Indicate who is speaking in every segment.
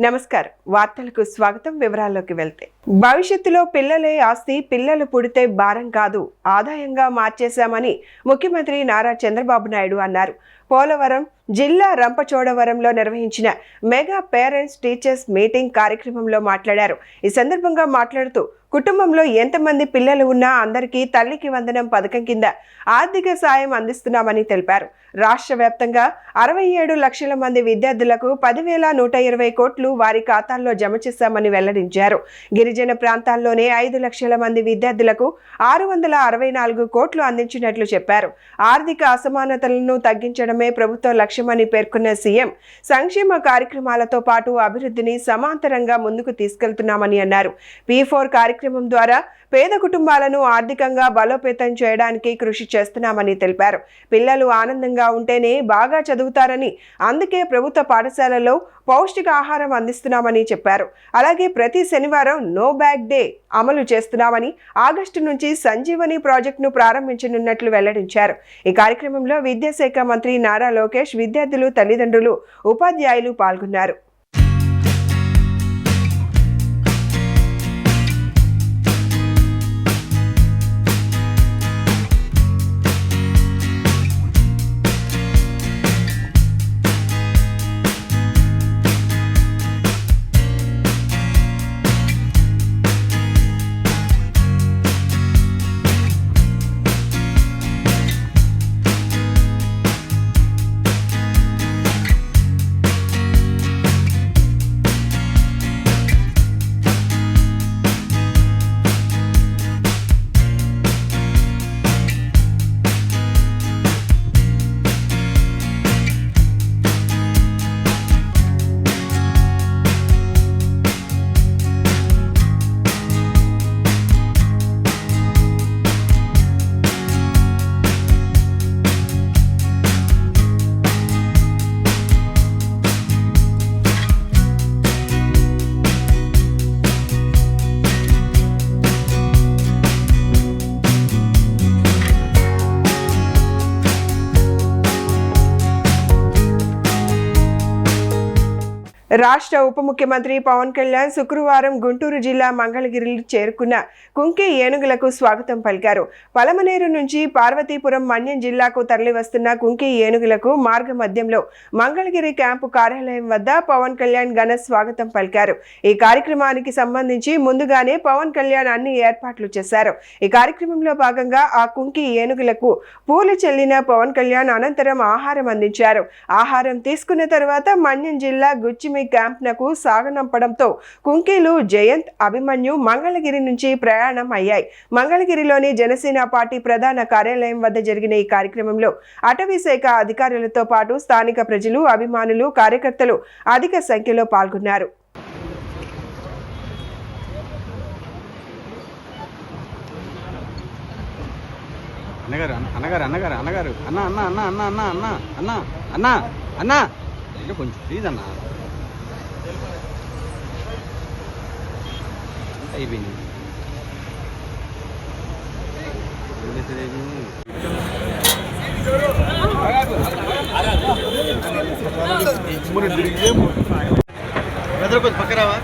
Speaker 1: నమస్కారం వార్తలకు స్వాగతం వివరాల్లోకి వెళ్తే భవిష్యత్తులో పిల్లలే ఆస్తి పిల్లలు పుడితే భారం కాదు ఆదాయంగా మార్చేశామని ముఖ్యమంత్రి నారా చంద్రబాబు నాయుడు అన్నారు పోలవరం జిల్లా రంపచోడవరంలో నిర్వహించిన మెగా పేరెంట్స్ టీచర్స్ మీటింగ్ కార్యక్రమంలో మాట్లాడారు ఈ సందర్భంగా మాట్లాడుతూ కుటుంబంలో ఎంతమంది పిల్లలు ఉన్నా అందరికీ తల్లికి వందనం పథకం కింద ఆర్థిక సాయం అందిస్తున్నామని తెలిపారు రాష్ట్ర వ్యాప్తంగా 67 లక్షల మంది విద్యార్థులకు 10,120 కోట్లు వారి ఖాతాల్లో జమ చేశామని వెల్లడించారు గిరిజన ప్రాంతాల్లోనే 5 లక్షల మంది విద్యార్థులకు 664 కోట్లు అందించినట్లు చెప్పారు ఆర్థిక అసమానతలను తగ్గించడమే ప్రభుత్వ లక్ష్యమని పేర్కొన్న సీఎం సంక్షేమ కార్యక్రమాలతో పాటు అభివృద్ధిని సమాంతరంగా ముందుకు తీసుకెళ్తున్నామని అన్నారు P4 కార్యక్రమం ద్వారా పేద కుటుంబాలను ఆర్థికంగా బలోపేతం చేయడానికి కృషి చేస్తున్నామని తెలిపారు పిల్లలు ఆనందంగా ఉంటేనే బాగా చదువుతారని అందుకే ప్రభుత్వ పాఠశాలల్లో పౌష్టిక ఆహారం అందిస్తున్నామని చెప్పారు అలాగే ప్రతి శనివారం నో బ్యాగ్ డే అమలు చేస్తున్నామని ఆగస్టు నుంచి సంజీవని ప్రాజెక్టును ప్రారంభించనున్నట్లు వెల్లడించారు ఈ కార్యక్రమంలో విద్యాశాఖ మంత్రి నారా లోకేష్ విద్యార్థులు తల్లిదండ్రులు ఉపాధ్యాయులు పాల్గొన్నారు రాష్ట్ర ఉప ముఖ్యమంత్రి పవన్ కళ్యాణ్ శుక్రవారం గుంటూరు జిల్లా మంగళగిరిలో చేరుకున్న కుంకి ఏనుగులకు స్వాగతం పలికారు పలమనేరు నుంచి పార్వతీపురం మన్యం జిల్లాకు తరలివస్తున్న కుంకి ఏనుగులకు మార్గ మధ్యంలో మంగళగిరి క్యాంపు కార్యాలయం వద్ద పవన్ కళ్యాణ్ ఘన స్వాగతం పలికారు ఈ కార్యక్రమానికి సంబంధించి ముందుగానే పవన్ కళ్యాణ్ అన్ని ఏర్పాట్లు చేశారు ఈ కార్యక్రమంలో భాగంగా ఆ కుంకి ఏనుగులకు పూలు చెల్లిన పవన్ కళ్యాణ్ అనంతరం ఆహారం అందించారు ఆహారం తీసుకున్న తర్వాత మన్యం జిల్లా గుచ్చిమి క్యాంప్ నకు సాగనంపడంతో కుంకీలు జయంత్ అభిమన్యు మంగళగిరి నుంచి ప్రయాణం అయ్యాయి మంగళగిరిలోని జనసేన పార్టీ ప్రధాన కార్యాలయం వద్ద జరిగిన ఈ కార్యక్రమంలో అటవీ శాఖ అధికారులతో పాటు స్థానిక ప్రజలు అభిమానులు కార్యకర్తలు అధిక సంఖ్యలో పాల్గొన్నారు
Speaker 2: కొంచెం ప్లీజ్ అన్న అయిపోయింది కొంచెం పక్కరావా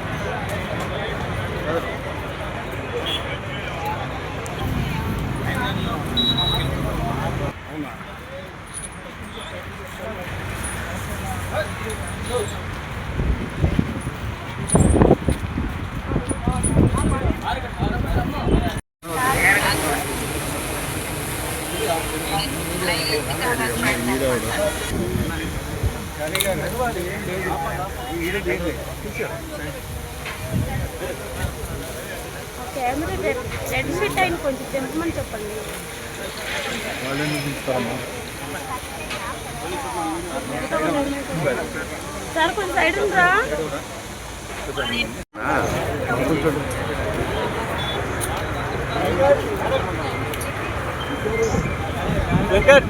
Speaker 3: కెమెరా రెడ్ ఫిట్ అయిన కొంచెం తెంపమని చెప్పండి సార్ కొంచెం సైడ్ ఉందా వెంకట్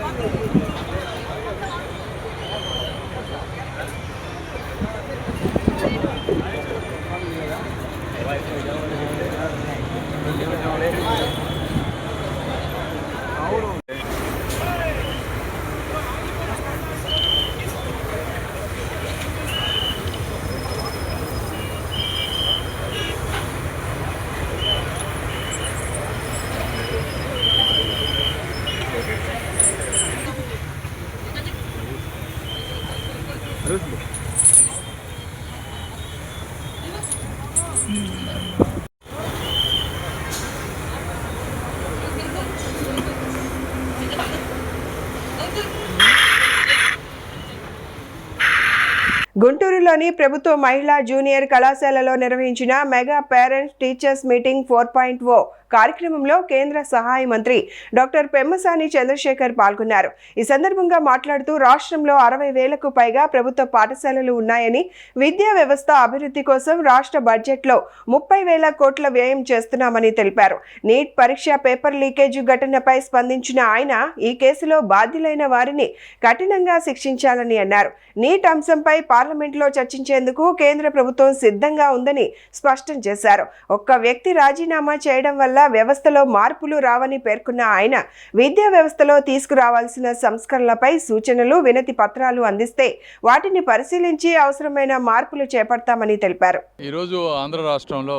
Speaker 1: గుంటూరులోని ప్రభుత్వ మహిళా జూనియర్ కళాశాలలో నిర్వహించిన మెగా పేరెంట్స్ టీచర్స్ మీటింగ్ 4.0 కార్యక్రమంలో కేంద్ర సహాయ మంత్రి డాక్టర్ పెమ్మసాని చంద్రశేఖర్ పాల్గొన్నారు. ఈ సందర్భంగా మాట్లాడుతూ రాష్ట్రంలో 60,000కు పైగా ప్రభుత్వ పాఠశాలలు ఉన్నాయని, విద్యా వ్యవస్థ అభివృద్ధి కోసం రాష్ట్ర బడ్జెట్లో 30,000 కోట్ల వ్యయం చేస్తున్నామని తెలిపారు. నీట్ పరీక్ష పేపర్ లీకేజ్ ఘటనపై స్పందించిన ఆయన ఈ కేసులో బాధ్యులైన వారిని కఠినంగా శిక్షించాలని అన్నారు. నీట్ అంశంపై పార్లమెంట్లో చర్చించేందుకు కేంద్ర ప్రభుత్వం సిద్ధంగా ఉందని స్పష్టం చేశారు. ఒక్క వ్యక్తి రాజీనామా చేయడం వల్ల వ్యవస్థలో మార్పులు రావని పేర్కొన్న ఆయన విద్యా వ్యవస్థలో తీసుకురావాల్సిన సంస్కరణలపై సూచనలు, వినతి పత్రాలు అందిస్తే వాటిని పరిశీలించి అవసరమైన మార్పులు చేపడతామని తెలిపారు.
Speaker 4: ఈరోజు ఆంధ్ర రాష్ట్రంలో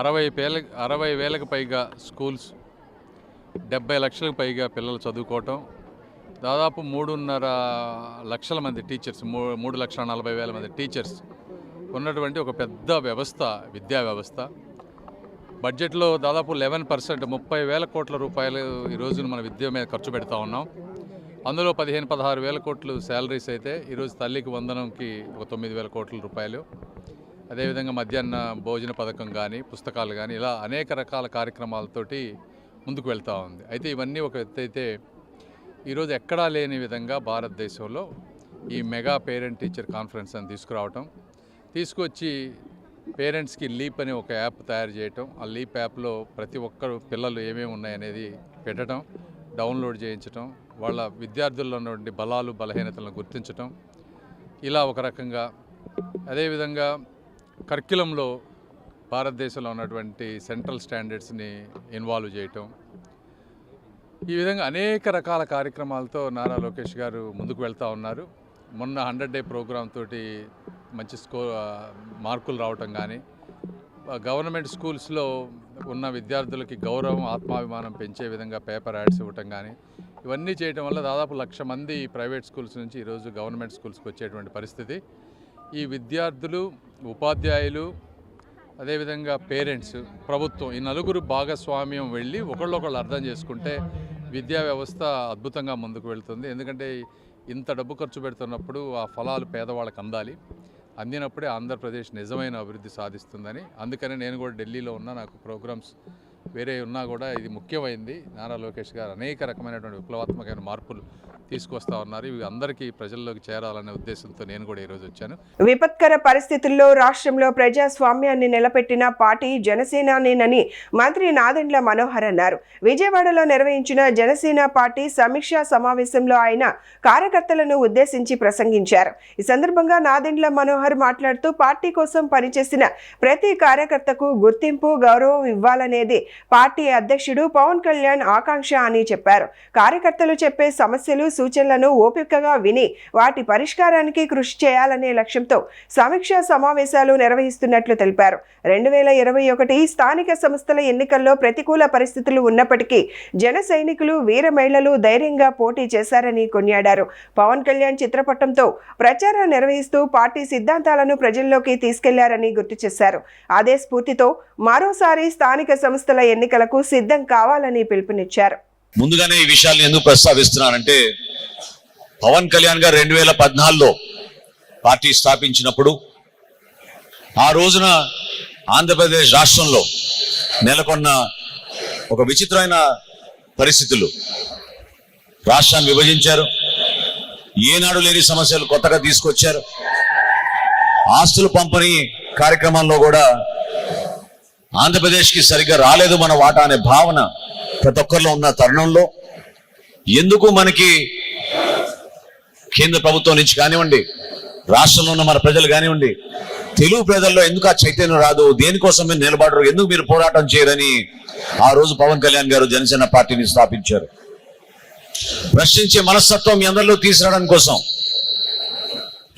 Speaker 4: 60,000కు పైగా స్కూల్స్, 70 లక్షలకు పైగా పిల్లలు చదువుకోవటం, దాదాపు 3.5 లక్షల మంది టీచర్స్, 3,40,000 మంది టీచర్స్ ఉన్నటువంటి ఒక పెద్ద వ్యవస్థ విద్యా వ్యవస్థ. బడ్జెట్లో దాదాపు 11% 30,000 కోట్ల రూపాయలు ఈరోజు మన విద్య మీద ఖర్చు పెడతా ఉన్నాం. అందులో 15-16,000 కోట్లు శాలరీస్ అయితే ఈరోజు తల్లికి వందనంకి ఒక 9,000 కోట్ల రూపాయలు. అదేవిధంగా మధ్యాహ్న భోజన పథకం కానీ, పుస్తకాలు కానీ, ఇలా అనేక రకాల కార్యక్రమాలతోటి ముందుకు వెళ్తూ ఉంది. అయితే ఇవన్నీ ఒక ఎత్తు అయితే ఈరోజు ఎక్కడా లేని విధంగా భారతదేశంలో ఈ మెగా పేరెంట్ టీచర్ కాన్ఫరెన్స్ అని తీసుకొచ్చి పేరెంట్స్కి లీప్ అనే ఒక యాప్ తయారు చేయటం, ఆ లీప్ యాప్లో ప్రతి ఒక్కరు పిల్లలు ఏమేమి ఉన్నాయనేది పెట్టడం, డౌన్లోడ్ చేయించటం, వాళ్ళ విద్యార్థుల్లో ఉన్నటువంటి బలాలు బలహీనతలను గుర్తించటం, ఇలా ఒక రకంగా. అదేవిధంగా కరిక్యులంలో భారతదేశంలో ఉన్నటువంటి సెంట్రల్ స్టాండర్డ్స్ని ఇన్వాల్వ్ చేయటం, ఈ విధంగా అనేక రకాల కార్యక్రమాలతో నారా లోకేష్ గారు ముందుకు వెళ్తూ ఉన్నారు. మొన్న 100 డే ప్రోగ్రామ్ తోటి మంచి మార్కులు రావటం కానీ, గవర్నమెంట్ స్కూల్స్లో ఉన్న విద్యార్థులకి గౌరవం, ఆత్మాభిమానం పెంచే విధంగా పేపర్ యాడ్స్ ఇవ్వటం కానీ, ఇవన్నీ చేయటం వల్ల దాదాపు 1,00,000 మంది ప్రైవేట్ స్కూల్స్ నుంచి ఈరోజు గవర్నమెంట్ స్కూల్స్కి వచ్చేటువంటి పరిస్థితి. ఈ విద్యార్థులు, ఉపాధ్యాయులు, అదేవిధంగా పేరెంట్స్, ప్రభుత్వం, ఈ నలుగురు భాగస్వామ్యం వెళ్ళి ఒకళ్ళొకళ్ళు అర్థం చేసుకుంటే విద్యా వ్యవస్థ అద్భుతంగా ముందుకు వెళ్తుంది. ఎందుకంటే ఇంత డబ్బు ఖర్చు పెడుతున్నప్పుడు ఆ ఫలాలు పేదవాళ్ళకి అందాలి. అందినప్పుడే ఆంధ్రప్రదేశ్ నిజమైన అభివృద్ధి సాధిస్తుందని, అందుకనే నేను కూడా ఢిల్లీలో ఉన్నా, నాకు ప్రోగ్రామ్స్ వేరే ఉన్నా కూడా ఇది ముఖ్యమైంది. నారా లోకేష్ గారు అనేక రకమైనటువంటి విప్లవాత్మకమైన మార్పులు తీసుకొస్తా ఉన్నారు. ఇవి అందరికీ ప్రజల్లోకి చేరాలనే ఉద్దేశంతో నేను కూడా ఈరోజు వచ్చాను.
Speaker 1: విపత్కర పరిస్థితుల్లో రాష్ట్రంలో ప్రజాస్వామ్యాన్ని నిలబెట్టిన పార్టీ జనసేననేనని మంత్రి నాదెండ్ల మనోహర్ అన్నారు. విజయవాడలో నిర్వహించిన జనసేన పార్టీ సమీక్షా సమావేశంలో ఆయన కార్యకర్తలను ఉద్దేశించి ప్రసంగించారు. ఈ సందర్భంగా నాదెండ్ల మనోహర్ మాట్లాడుతూ పార్టీ కోసం పనిచేసిన ప్రతి కార్యకర్తకు గుర్తింపు, గౌరవం ఇవ్వాలనేది పార్టీ అధ్యక్షుడు పవన్ కళ్యాణ్ ఆకాంక్ష అని చెప్పారు. కార్యకర్తలు చెప్పే సమస్యలు, సూచనలను ఓపికగా విని వాటి పరిష్కారానికి కృషి చేయాలనే లక్ష్యంతో సమీక్షా సమావేశాలు నిర్వహిస్తున్నట్లు తెలిపారు. 2021 స్థానిక సంస్థల ఎన్నికల్లో ప్రతికూల పరిస్థితులు ఉన్నప్పటికీ జన సైనికులు, వీర మహిళలు ధైర్యంగా పోటీ చేశారని కొనియాడారు. పవన్ కళ్యాణ్ చిత్రపటంతో ప్రచారం నిర్వహిస్తూ పార్టీ సిద్ధాంతాలను ప్రజల్లోకి తీసుకెళ్లారని గుర్తు చేశారు. అదే స్ఫూర్తితో మరోసారి స్థానిక సంస్థల ఎన్నికలకు సిద్ధం కావాలని పిలుపునిచ్చారు.
Speaker 5: ముందుగానే ఈ విషయాలను ఎందుకు ప్రస్తావిస్తున్నానంటే, పవన్ కళ్యాణ్ గారు 2014లో పార్టీ స్థాపించినప్పుడు ఆ రోజున ఆంధ్రప్రదేశ్ రాష్ట్రంలో నెలకొన్న ఒక విచిత్రమైన పరిస్థితులు. రాష్ట్రాన్ని విభజించారు, ఏనాడు లేని సమస్యలు కొత్తగా తీసుకొచ్చారు. ఆస్తుల పంపిణీ కార్యక్రమంలో కూడా ఆంధ్రప్రదేశ్కి సరిగ్గా రాలేదు మన వాటా అనే భావన ప్రతి ఒక్కరిలో ఉన్న తరుణంలో, ఎందుకు మనకి కేంద్ర ప్రభుత్వం నుంచి కానివ్వండి, రాష్ట్రంలో ఉన్న మన ప్రజలు కానివ్వండి, తెలుగు ప్రజల్లో ఎందుకు ఆ చైతన్యం రాదు, దేనికోసం మీరు నిలబడరు, ఎందుకు మీరు పోరాటం చేయరని ఆ రోజు పవన్ కళ్యాణ్ గారు జనసేన పార్టీని స్థాపించారు. ప్రశ్నించే మనస్తత్వం మీ అందరిలో తీసుకురావడం కోసం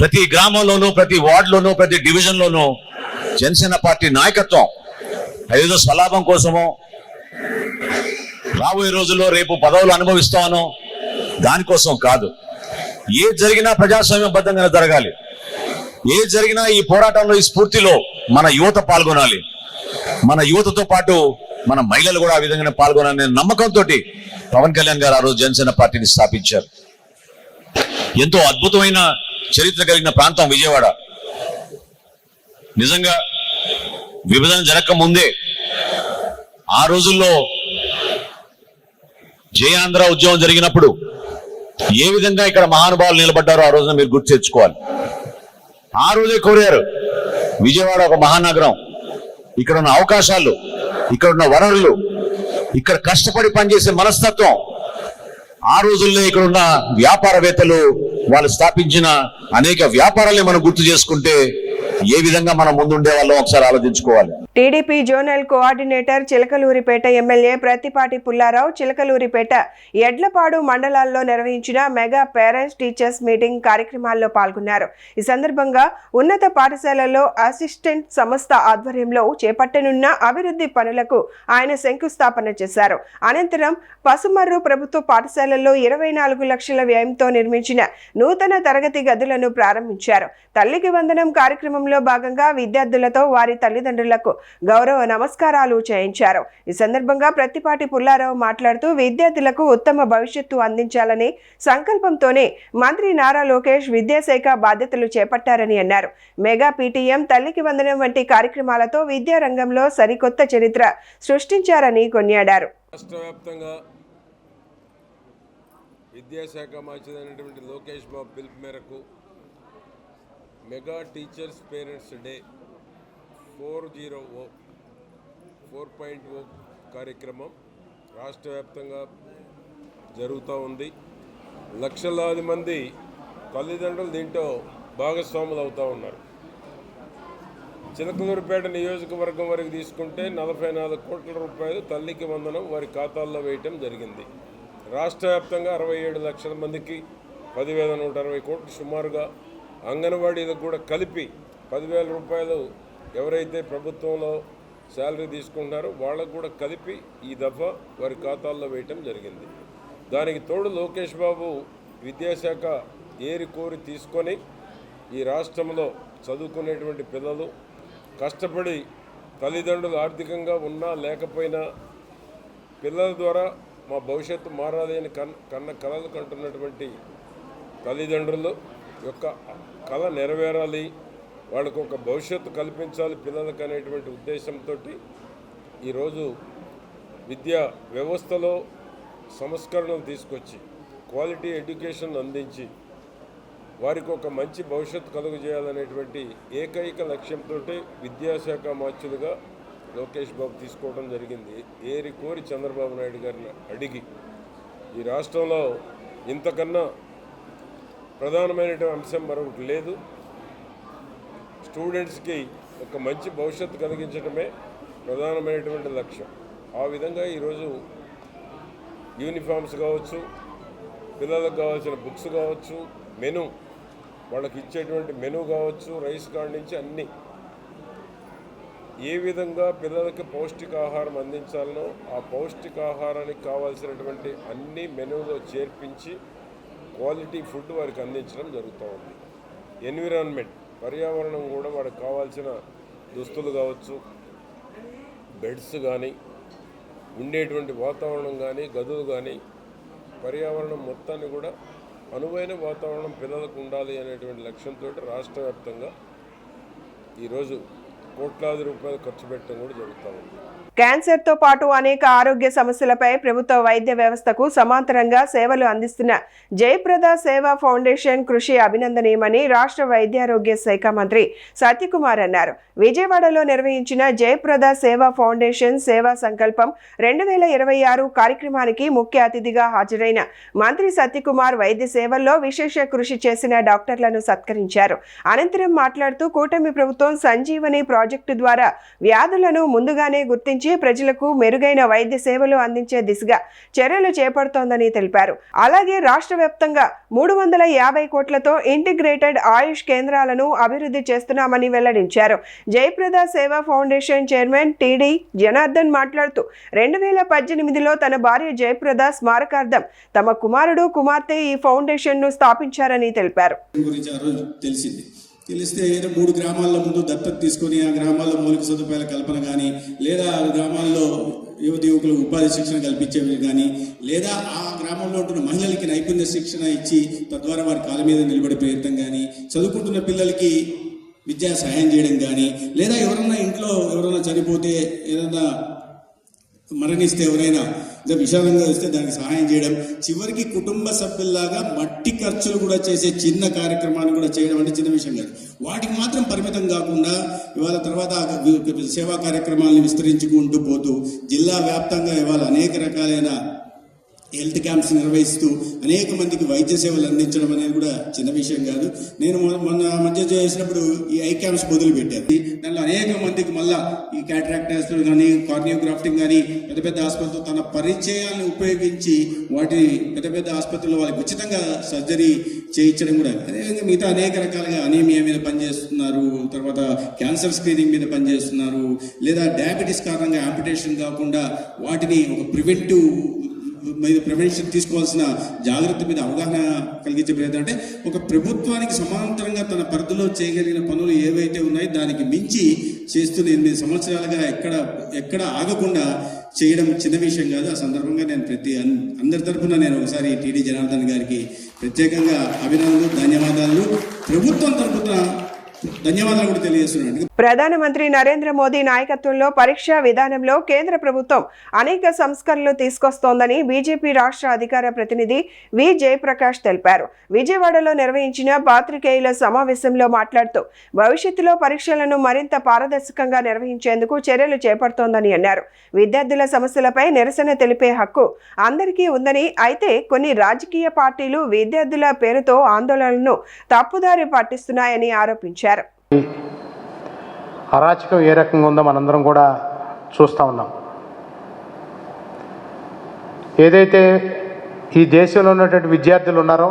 Speaker 5: ప్రతి గ్రామంలోనూ, ప్రతి వార్డులోనూ, ప్రతి డివిజన్లోనూ జనసేన పార్టీ నాయకత్వం ఏదో స్వలాభం కోసమో, రాబోయే రోజుల్లో రేపు పదవులు అనుభవిస్తామనో దానికోసం కాదు. ఏ జరిగినా ప్రజాస్వామ్యబద్ధంగా జరగాలి. ఏది జరిగినా ఈ పోరాటంలో, ఈ స్ఫూర్తిలో మన యువత పాల్గొనాలి. మన యువతతో పాటు మన మహిళలు కూడా ఆ విధంగానే పాల్గొనాలనే నమ్మకంతో పవన్ కళ్యాణ్ గారు ఆ రోజు జనసేన పార్టీని స్థాపించారు. ఎంతో అద్భుతమైన చరిత్ర కలిగిన ప్రాంతం విజయవాడ. నిజంగా విభజన జరగక ముందే ఆ రోజుల్లో జయాంధ్ర ఉద్యమం జరిగినప్పుడు ఏ విధంగా ఇక్కడ మహానుభావులు నిలబడ్డారో ఆ రోజున మీరు గుర్తు తెచ్చుకోవాలి. ఆ రోజే కోరారు విజయవాడ ఒక మహానగరం, ఇక్కడ ఉన్న అవకాశాలు, ఇక్కడ ఉన్న వనరులు, ఇక్కడ కష్టపడి పనిచేసే మనస్తత్వం, ఆ రోజుల్లో ఇక్కడ ఉన్న వ్యాపారవేత్తలు వాళ్ళు స్థాపించిన అనేక వ్యాపారాలే మనం గుర్తు చేసుకుంటే ఏ విధంగా మనం ముందుండే వాళ్ళం ఒకసారి ఆలోచించుకోవాలి.
Speaker 1: TDP zonal coordinator Chilakaluripet MLA Prathipati Pullarao Chilakaluripet, Edlapadu మండలాల్లో నిర్వహించిన మెగా పేరెంట్స్ టీచర్స్ మీటింగ్ కార్యక్రమాల్లో పాల్గొన్నారు. ఈ సందర్భంగా ఉన్నత పాఠశాలల్లో అసిస్టెంట్ సంస్థ ఆధ్వర్యంలో చేపట్టనున్న అభివృద్ధి పనులకు ఆయన శంకుస్థాపన చేశారు. అనంతరం పసుమర్రు ప్రభుత్వ పాఠశాలల్లో 24 లక్షల వ్యయంతో నిర్మించిన నూతన తరగతి గదులను ప్రారంభించారు. తల్లికి వందనం కార్యక్రమంలో భాగంగా విద్యార్థులతో వారి తల్లిదండ్రులకు గౌరవ నమస్కారాలు చేయించారు. ఈ సందర్భంగా ప్రత్తిపాటి పుల్లారావు మాట్లాడుతూ విద్యార్థులకు ఉత్తమ భవిష్యత్తు అందించాలనే సంకల్పంతోనే మంత్రి నారా లోకేష్ విద్యాశాఖ బాధ్యతలు చేపట్టారని అన్నారు. మెగా పీటీఎం, తల్లికి వందనం వంటి కార్యక్రమాలతో విద్యారంగంలో సరికొత్త చరిత్ర సృష్టించారని కొనియాడారు.
Speaker 6: రాష్ట్ర వ్యాప్తంగా విద్యాశాఖ మంత్రి లోకేష్ బాబు పిలుపు మేరకు మెగా టీచర్స్ పేరెంట్స్ డే 4.0 కార్యక్రమం రాష్ట్ర వ్యాప్తంగా జరుగుతూ ఉంది. లక్షలాది మంది తల్లిదండ్రులు దీంట్లో భాగస్వాములు అవుతూ ఉన్నారు. చిలకలూరిపేట నియోజకవర్గం వరకు తీసుకుంటే 44 కోట్ల రూపాయలు తల్లికి వందనం వారి ఖాతాల్లో వేయటం జరిగింది. రాష్ట్ర వ్యాప్తంగా 67 లక్షల మందికి 10,160 కోట్లు సుమారుగా, అంగన్వాడీలకు కూడా కలిపి 10,000 రూపాయలు ఎవరైతే ప్రభుత్వంలో శాలరీ తీసుకుంటున్నారో వాళ్ళకు కూడా కలిపి ఈ దఫా వారి ఖాతాల్లో వేయటం జరిగింది. దానికి తోడు లోకేష్ బాబు విద్యాశాఖ ఏరి కోరి తీసుకొని ఈ రాష్ట్రంలో చదువుకునేటువంటి పిల్లలు, కష్టపడి తల్లిదండ్రులు ఆర్థికంగా ఉన్నా లేకపోయినా పిల్లల ద్వారా మా భవిష్యత్తు మారాలి అని కన్న కలలు కంటున్నటువంటి తల్లిదండ్రులు యొక్క కళ నెరవేరాలి, వాళ్ళకు ఒక భవిష్యత్తు కల్పించాలి పిల్లలకు అనేటువంటి ఉద్దేశంతో ఈరోజు విద్యా వ్యవస్థలో సంస్కరణలు తీసుకొచ్చి క్వాలిటీ ఎడ్యుకేషన్ అందించి వారికి ఒక మంచి భవిష్యత్తు కలుగజేయాలనేటువంటి ఏకైక లక్ష్యంతో విద్యాశాఖ మార్చులుగా లోకేష్ బాబు తీసుకోవడం జరిగింది. ఏరి కోరి చంద్రబాబు నాయుడు గారిని అడిగి ఈ రాష్ట్రంలో ఇంతకన్నా ప్రధానమైనటువంటి అంశం మరొకటి లేదు. స్టూడెంట్స్కి ఒక మంచి భవిష్యత్తు కలిగించడమే ప్రధానమైనటువంటి లక్ష్యం. ఆ విధంగా ఈరోజు యూనిఫామ్స్ కావచ్చు, పిల్లలకు కావాల్సిన బుక్స్ కావచ్చు, మెనూ వాళ్ళకి ఇచ్చేటువంటి మెనూ కావచ్చు, రైస్ కార్డ్ నుంచి అన్నీ ఏ విధంగా పిల్లలకి పౌష్టికాహారం అందించాలనో ఆ పౌష్టికాహారానికి కావాల్సినటువంటి అన్ని మెనూలో చేర్పించి క్వాలిటీ ఫుడ్ వారికి అందించడం జరుగుతూ ఉంది. ఎన్విరాన్మెంట్, పర్యావరణం కూడా వారికి కావాల్సిన దుస్తులు కావచ్చు, బెడ్స్ కానీ, ఉండేటువంటి వాతావరణం కానీ, గదులు కానీ, పర్యావరణం మొత్తాన్ని కూడా అనువైన వాతావరణం పిల్లలకు ఉండాలి అనేటువంటి లక్ష్యంతో రాష్ట్ర వ్యాప్తంగా ఈరోజు కోట్లాది రూపాయలు ఖర్చు పెట్టడం కూడా జరుగుతూ ఉంది.
Speaker 1: క్యాన్సర్తో పాటు అనేక ఆరోగ్య సమస్యలపై ప్రభుత్వ వైద్య వ్యవస్థకు సమాంతరంగా సేవలు అందిస్తున్న జయప్రద సేవా ఫౌండేషన్ కృషి అభినందనీయమని రాష్ట్ర వైద్యారోగ్య శాఖ మంత్రి సత్యకుమార్ అన్నారు. విజయవాడలో నిర్వహించిన జయప్రద సేవా ఫౌండేషన్ సేవా సంకల్పం 2026 కార్యక్రమానికి ముఖ్య అతిథిగా హాజరైన మంత్రి సత్యకుమార్ వైద్య సేవల్లో విశేష కృషి చేసిన డాక్టర్లను సత్కరించారు. అనంతరం మాట్లాడుతూ కూటమి ప్రభుత్వం సంజీవని ప్రాజెక్టు ద్వారా వ్యాధులను ముందుగానే గుర్తించి ప్రజలకు మెరుగైన వైద్య సేవలు అందించే దిశగా చర్యలు చేపడుతోందని తెలిపారు. అలాగే రాష్ట్ర వ్యాప్తంగా 350 కోట్లతో ఇంటిగ్రేటెడ్ ఆయుష్ కేంద్రాలను అభివృద్ధి చేస్తున్నామని వెల్లడించారు. జయప్రద సేవా ఫౌండేషన్ చైర్మన్ టిడి జనార్దన్ మాట్లాడుతూ 2018లో తన భార్య జయప్రద స్మారకార్థం తమ కుమారుడు కుమార్తె ఈ ఫౌండేషన్ ను స్థాపించారని తెలిపారు.
Speaker 7: తెలిస్తే ఏదో 3 గ్రామాల్లో ముందు దత్తత తీసుకొని ఆ గ్రామాల్లో మౌలిక సదుపాయాల కల్పన కానీ, లేదా ఆ గ్రామాల్లో యువకులకు ఉపాధి శిక్షణ కల్పించేవి కానీ, లేదా ఆ గ్రామంలో ఉంటున్న మహిళలకి నైపుణ్య శిక్షణ ఇచ్చి తద్వారా వారి కాళ్ళ మీద నిలబడే ప్రయత్నం కానీ, చదువుకుంటున్న పిల్లలకి విద్యా సహాయం చేయడం కానీ, లేదా ఎవరైనా చనిపోతే ఏదైనా మరణిస్తే ఎవరైనా విషాదంగా వస్తే దానికి సహాయం చేయడం, చివరికి కుటుంబ సభ్యుల్లాగా మట్టి ఖర్చులు కూడా చేసే చిన్న కార్యక్రమాన్ని కూడా చేయడం అంటే చిన్న విషయం కాదు. వాటికి మాత్రం పరిమితం కాకుండా ఇవాళ తర్వాత సేవా కార్యక్రమాలను విస్తరించుకుంటూ పోతూ జిల్లా వ్యాప్తంగా ఇవాళ అనేక రకాలైన హెల్త్ క్యాంప్స్ నిర్వహిస్తూ అనేక మందికి వైద్య సేవలు అందించడం అనేది కూడా చిన్న విషయం కాదు. నేను మొన్న మధ్య చేసినప్పుడు ఈ ఐ క్యాంప్స్ మొదలుపెట్టాను. దానిలో అనేక మందికి మళ్ళా ఈ క్యాటరాక్ట్ కానీ, కార్నియోగ్రాఫ్టింగ్ కానీ పెద్ద పెద్ద ఆసుపత్రులు తన పరిచయాలను ఉపయోగించి వాటి పెద్ద పెద్ద ఆసుపత్రుల్లో వాళ్ళకి ఉచితంగా సర్జరీ చేయించడం కూడా. అదేవిధంగా మిగతా అనేక రకాలుగా అనీమియా మీద పనిచేస్తున్నారు, తర్వాత క్యాన్సర్ స్క్రీనింగ్ మీద పనిచేస్తున్నారు, లేదా డయాబెటీస్ కారణంగా యాంపిటేషన్ కాకుండా వాటిని ఒక ప్రివెన్షన్ తీసుకోవాల్సిన జాగ్రత్త మీద అవగాహన కలిగించే ప్రయత్నం. అంటే ఒక ప్రభుత్వానికి సమాంతరంగా తన పరిధిలో చేయగలిగిన పనులు ఏవైతే ఉన్నాయో దానికి మించి చేస్తున్న 8 సంవత్సరాలుగా ఎక్కడ ఆగకుండా చేయడం చిన్న విషయం కాదు. ఆ సందర్భంగా నేను అందరి తరఫున నేను ఒకసారి టీడీ జనార్దన్ గారికి ప్రత్యేకంగా అభినందనలు, ధన్యవాదాలు, ప్రభుత్వం తరఫున ధన్యవాదాలు కూడా తెలియజేస్తున్నాను.
Speaker 1: ప్రధానమంత్రి నరేంద్ర మోదీ నాయకత్వంలో పరీక్షా విధానంలో కేంద్ర ప్రభుత్వం అనేక సంస్కరణలు తీసుకొస్తోందని బీజేపీ రాష్ట్ర అధికార ప్రతినిధి వి జయప్రకాష్ తెలిపారు. విజయవాడలో నిర్వహించిన పాత్రికేయుల సమావేశంలో మాట్లాడుతూ భవిష్యత్తులో పరీక్షలను మరింత పారదర్శకంగా నిర్వహించేందుకు చర్యలు చేపడుతోందని అన్నారు. విద్యార్థుల సమస్యలపై నిరసన తెలిపే హక్కు అందరికీ ఉందని, అయితే కొన్ని రాజకీయ పార్టీలు విద్యార్థుల పేరుతో ఆందోళనలను తప్పుదారి పట్టిస్తున్నాయని ఆరోపించారు.
Speaker 8: అరాచకం ఏ రకంగా ఉందో మనందరం కూడా చూస్తూ ఉన్నాం. ఏదైతే ఈ దేశంలో ఉన్నటువంటి విద్యార్థులు ఉన్నారో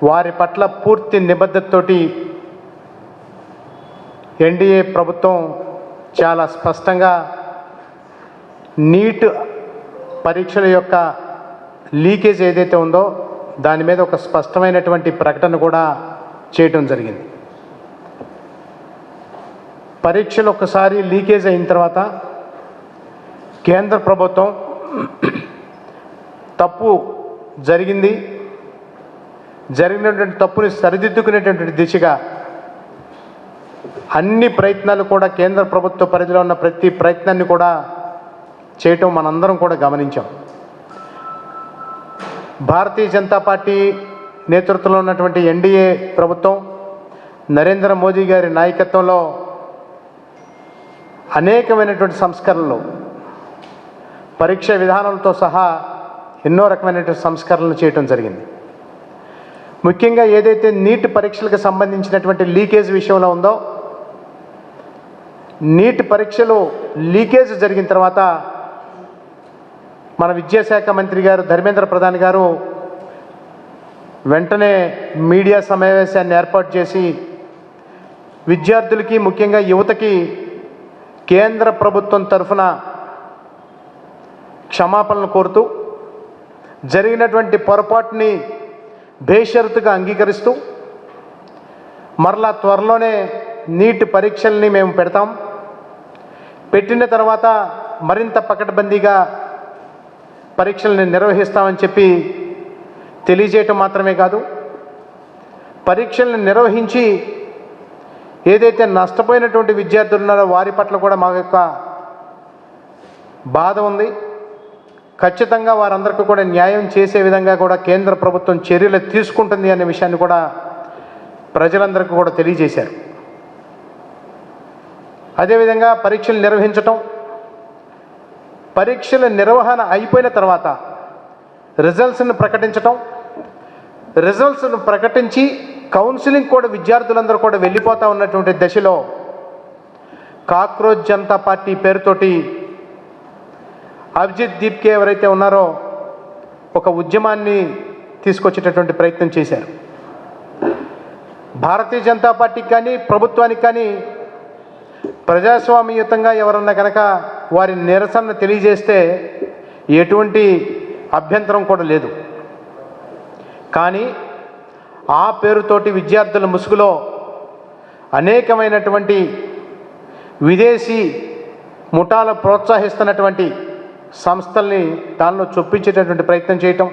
Speaker 8: వారి పట్ల పూర్తి నిబద్ధతతోటి ఎన్డీఏ ప్రభుత్వం చాలా స్పష్టంగా నీట్ పరీక్షల యొక్క లీకేజ్ ఏదైతే ఉందో దాని మీద ఒక స్పష్టమైనటువంటి ప్రకటన కూడా చేయటం జరిగింది. పరీక్షలు ఒకసారి లీకేజ్ అయిన తర్వాత కేంద్ర ప్రభుత్వం తప్పు జరిగినటువంటి తప్పుని సరిదిద్దుకునేటువంటి దిశగా అన్ని ప్రయత్నాలు కూడా కేంద్ర ప్రభుత్వ పరిధిలో ఉన్న ప్రతి ప్రయత్నాన్ని కూడా చేయటం మనందరం కూడా గమనించాం. భారతీయ జనతా పార్టీ నేతృత్వంలో ఉన్నటువంటి ఎన్డీఏ ప్రభుత్వం నరేంద్ర మోదీ గారి నాయకత్వంలో అనేకమైనటువంటి సంస్కరణలు, పరీక్ష విధానాలతో సహా ఎన్నో రకమైనటువంటి సంస్కరణలు చేయటం జరిగింది. ముఖ్యంగా ఏదైతే నీట్ పరీక్షలకు సంబంధించినటువంటి లీకేజ్ విషయంలో ఉందో, నీట్ పరీక్షలు లీకేజ్ జరిగిన తర్వాత మన విద్యాశాఖ మంత్రి గారు ధర్మేంద్ర ప్రధాన్ గారు వెంటనే మీడియా సమావేశాన్ని ఏర్పాటు చేసి విద్యార్థులకి, ముఖ్యంగా యువతకి కేంద్ర ప్రభుత్వం తరఫున క్షమాపణలు కోరుతూ జరిగినటువంటి పొరపాటుని బేషరతుగా అంగీకరిస్తూ మరలా త్వరలోనే నీట్ పరీక్షల్ని మేము పెడతాం, పెట్టిన తర్వాత మరింత పకడ్బందీగా పరీక్షల్ని నిర్వహిస్తామని చెప్పి తెలియజేయటం మాత్రమే కాదు, పరీక్షల్ని నిర్వహించి ఏదైతే నష్టపోయినటువంటి విద్యార్థులు ఉన్నారో వారి పట్ల కూడా మా యొక్క బాధ ఉంది. ఖచ్చితంగా వారందరికీ కూడా న్యాయం చేసే విధంగా కూడా కేంద్ర ప్రభుత్వం చర్యలు తీసుకుంటుంది అనే విషయాన్ని కూడా ప్రజలందరికీ కూడా తెలియజేశారు. అదేవిధంగా పరీక్షలు నిర్వహించటం, పరీక్షల నిర్వహణ అయిపోయిన తర్వాత రిజల్ట్స్ను ప్రకటించటం, రిజల్ట్స్ను ప్రకటించి కౌన్సిలింగ్ కూడా విద్యార్థులందరూ కూడా వెళ్ళిపోతూ ఉన్నటువంటి దశలో కాక్రోచ్ జనతా పార్టీ పేరుతోటి అభిజిత్ దీప్కే ఎవరైతే ఉన్నారో ఒక ఉద్యమాన్ని తీసుకొచ్చేటటువంటి ప్రయత్నం చేశారు. భారతీయ జనతా పార్టీకి కానీ ప్రభుత్వానికి కానీ ప్రజాస్వామ్యయుతంగా ఎవరన్నా కనుక వారి నిరసన తెలియజేస్తే ఎటువంటి అభ్యంతరం కూడా లేదు. కానీ ఆ పేరుతోటి విద్యార్థుల ముసుగులో అనేకమైనటువంటి విదేశీ ముఠాలు ప్రోత్సహిస్తున్నటువంటి సంస్థల్ని దానిలో చొప్పించేటటువంటి ప్రయత్నం చేయటం.